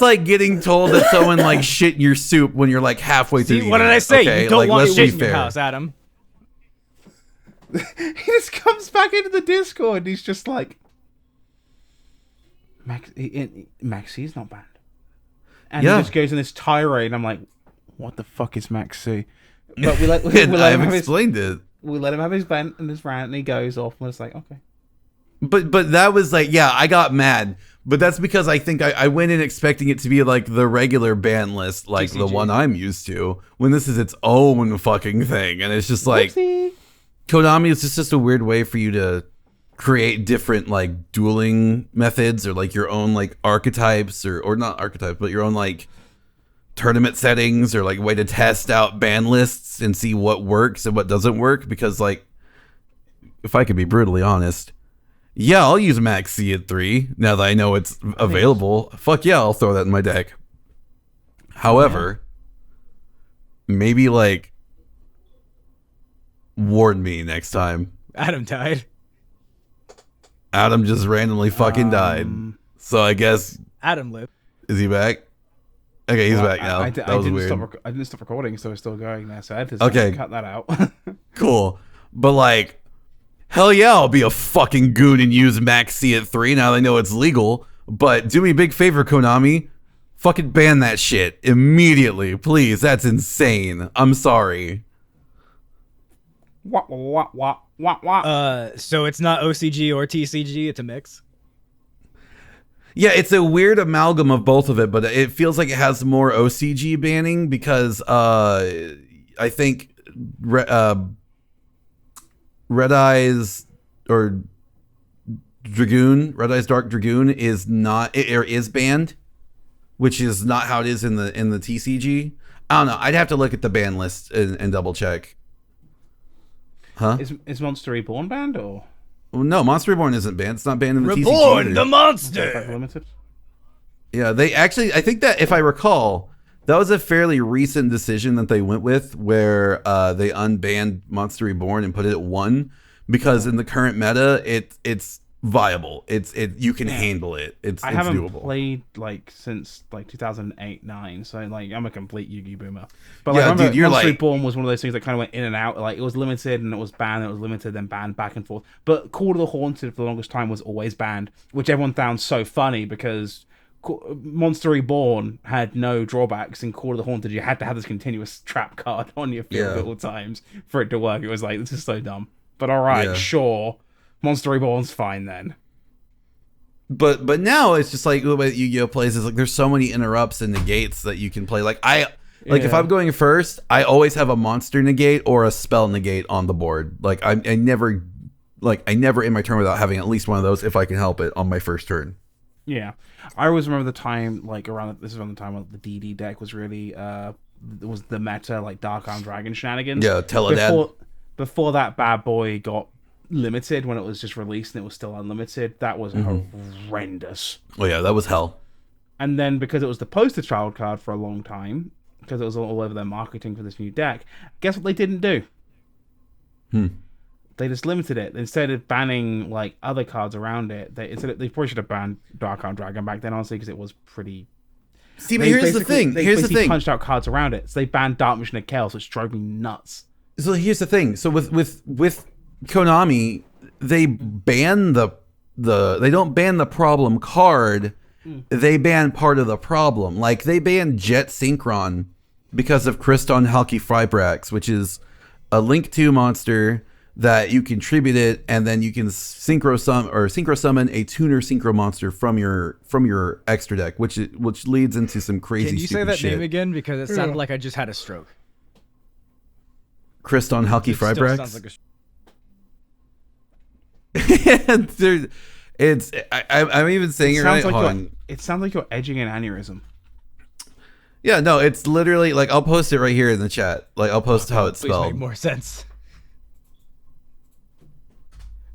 like getting told that someone like shit in your soup when you're like halfway through. See, what did I say? Okay? You don't like, want shit in your house, Adam. He just comes back into the Discord and he's just like, Maxi's not banned. And he just goes in this tirade, and I'm like, what the fuck is Maxi? But we let him have his vent and his rant, and he goes off, and it's like, okay. But that was like, yeah, I got mad. But that's because I think I went in expecting it to be like the regular ban list, like TCG. The one I'm used to, when this is its own fucking thing. And it's just like, Whoopsie. Konami is just a weird way for you to create different like dueling methods, or like your own like archetypes, or not archetypes, but your own like tournament settings, or like way to test out ban lists and see what works and what doesn't work. Because like, if I could be brutally honest, yeah, I'll use Max C at 3 now that I know it's available. Fuck yeah, I'll throw that in my deck. However, maybe like warn me next time. Adam died. Adam just randomly fucking died. So I guess Adam lived. Is he back? Okay, he's back now. That was weird. I didn't stop recording, so it's still going there. So I had to cut that out. Cool. But like, hell yeah, I'll be a fucking goon and use Max C at 3 now that I know it's legal. But do me a big favor, Konami. Fucking ban that shit immediately, please. That's insane. I'm sorry. So it's not OCG or TCG, it's a mix? Yeah, it's a weird amalgam of both of it, but it feels like it has more OCG banning because I think Red Eyes or Dragoon, Red Eyes Dark Dragoon is not, or is banned, which is not how it is in the TCG. I don't know. I'd have to look at the ban list and double check. Huh? Is Monster Reborn banned or? Well, no, Monster Reborn isn't banned. It's not banned in the TCG. Reborn the monster. Limited. Yeah, they actually. I think that if I recall, that was a fairly recent decision that they went with, where they unbanned Monster Reborn and put it at 1 because in the current meta, it's viable. You can handle it. I haven't doable. Played like since like 2008-9, so like I'm a complete Yu-Gi boomer. But yeah, like, dude, you're Monster like Reborn was one of those things that kind of went in and out. Like it was limited and it was banned, and it was limited then banned, back and forth. But Call of the Haunted for the longest time was always banned, which everyone found so funny because Monster Reborn had no drawbacks. In Call of the Haunted, you had to have this continuous trap card on your field at all times for it to work. It was like, this is so dumb. But alright, sure. Monster Reborn's fine then. But now it's just like the way that Yu-Gi-Oh plays is like there's so many interrupts and negates that you can play. Like if I'm going first, I always have a monster negate or a spell negate on the board. Like I never in my turn without having at least one of those if I can help it on my first turn. Yeah, I always remember the time this is around the time when the DD deck was really was the meta, like Dark Arm Dragon shenanigans. Yeah, Teledad. Before that bad boy got limited, when it was just released and it was still unlimited, that was horrendous. Oh yeah, that was hell. And then because it was the poster child card for a long time, because it was all over their marketing for this new deck, guess what they didn't do? They just limited it. Instead of banning like other cards around it, they probably should have banned Dark Arm Dragon back then, honestly, because it was pretty. See, but here's the thing. They punched out cards around it, so they banned Dark Mission of Chaos, which drove me nuts. So here's the thing. So with Konami, they ban they don't ban the problem card. They ban part of the problem. Like they banned Jet Synchron because of Kriston Halki Frybrax, which is a Link 2 monster that you contribute it, and then you can synchro summon a tuner synchro monster from your extra deck, which leads into some crazy. Can you say that shit. name again? Because it sounded like I just had a stroke. Kriston Halki Frybrax. Sounds like I'm even saying it right. It sounds like you're edging an aneurysm. Yeah, no, it's literally like I'll post it right here in the chat. Like I'll post how it's Please spelled. make more sense.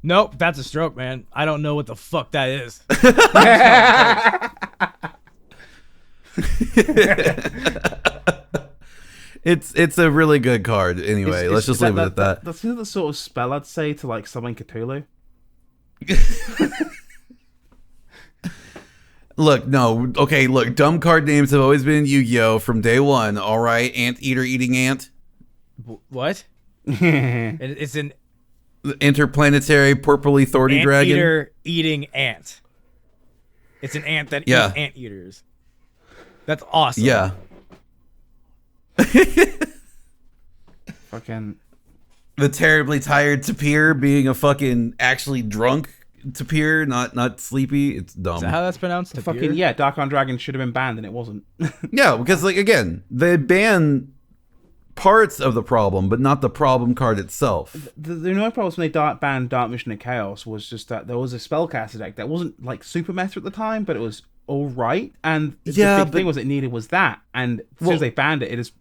Nope, that's a stroke, man. I don't know what the fuck that is. It's a really good card. Anyway, let's just leave it at that. That's the sort of spell I'd say to like summon Cthulhu. Look, no, okay, look, dumb card names have always been Yu-Gi-Oh! From day one, all right? Anteater eating ant. What? It's an Interplanetary purpley thorny dragon. Anteater eating ant. It's an ant that eats anteaters. That's awesome. Yeah. Fucking The terribly tired tapir being a fucking actually drunk tapir, not sleepy. It's dumb. Is that how that's pronounced? fucking Dark on Dragon should have been banned and it wasn't. Yeah, because like again, they ban parts of the problem, but not the problem card itself. The only problem when they banned Dark Mission of Chaos was just that there was a spellcaster deck that wasn't like super meta at the time, but it was all right. And the big thing was it needed was that. And as soon as they banned it, it is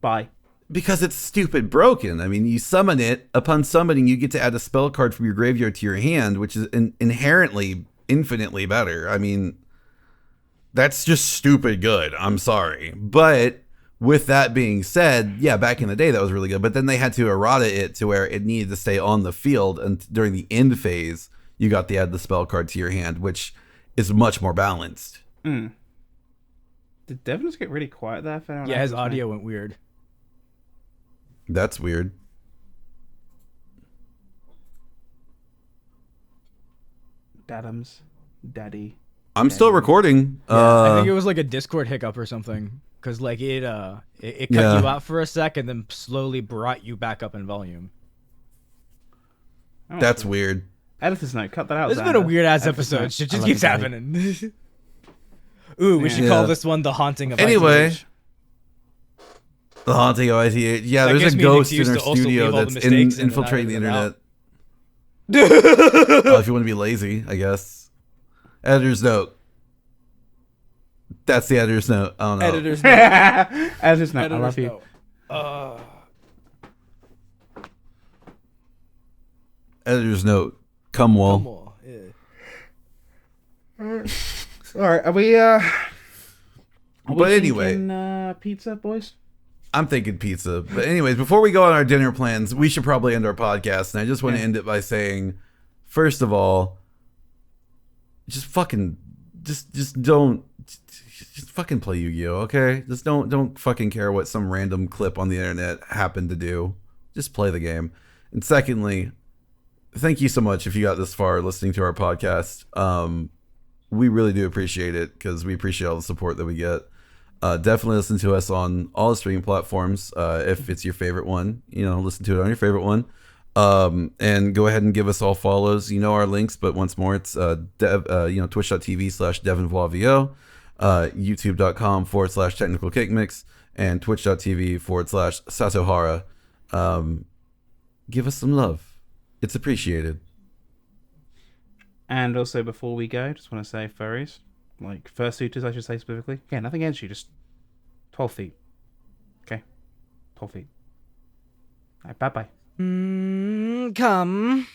bye. Because it's stupid broken. I mean, you summon it. Upon summoning, you get to add a spell card from your graveyard to your hand, which is inherently infinitely better. I mean, that's just stupid good. I'm sorry. But with that being said, yeah, back in the day, that was really good. But then they had to errata it to where it needed to stay on the field. And during the end phase, you got to add the spell card to your hand, which is much more balanced. Did Devon just get really quiet there? Yeah, his audio went weird. That's weird. Daddy. I'm still recording. I think it was like a Discord hiccup or something, because like it cut you out for a sec and then slowly brought you back up in volume. That's weird. Editor's note, cut that out. This has been a weird ass episode. Shit just keeps happening. Ooh, we should call this one The Haunting of ITH. The Haunting of ITH. Yeah, That there's a gives me an ghost in excuse our to also studio leave all the that's mistakes in and infiltrating the out internet. If you want to be lazy, I guess. Editor's note. That's the editor's note. I don't know. Editor's note. Editor's note. I love you. Editor's note. Come well. Come on. Yeah. All right, are we anyway, thinking, pizza, boys? I'm thinking pizza. But anyways, before we go on our dinner plans, we should probably end our podcast. And I just want to end it by saying, first of all, just fucking play Yu-Gi-Oh, okay? Just don't fucking care what some random clip on the internet happened to do. Just play the game. And secondly, thank you so much if you got this far listening to our podcast. we really do appreciate it because we appreciate all the support that we get. Definitely listen to us on all the streaming platforms. If it's your favorite one, listen to it on your favorite one. And go ahead and give us all follows. Our links, but once more, it's twitch.tv/DevonVlavio, youtube.com/technical cake mix, and twitch.tv/Satohara. Give us some love. It's appreciated. And also, before we go, just want to say, furries, like fursuiters, I should say specifically. Yeah, nothing against you, just 12 feet. Okay? 12 feet. All right, bye-bye. Come.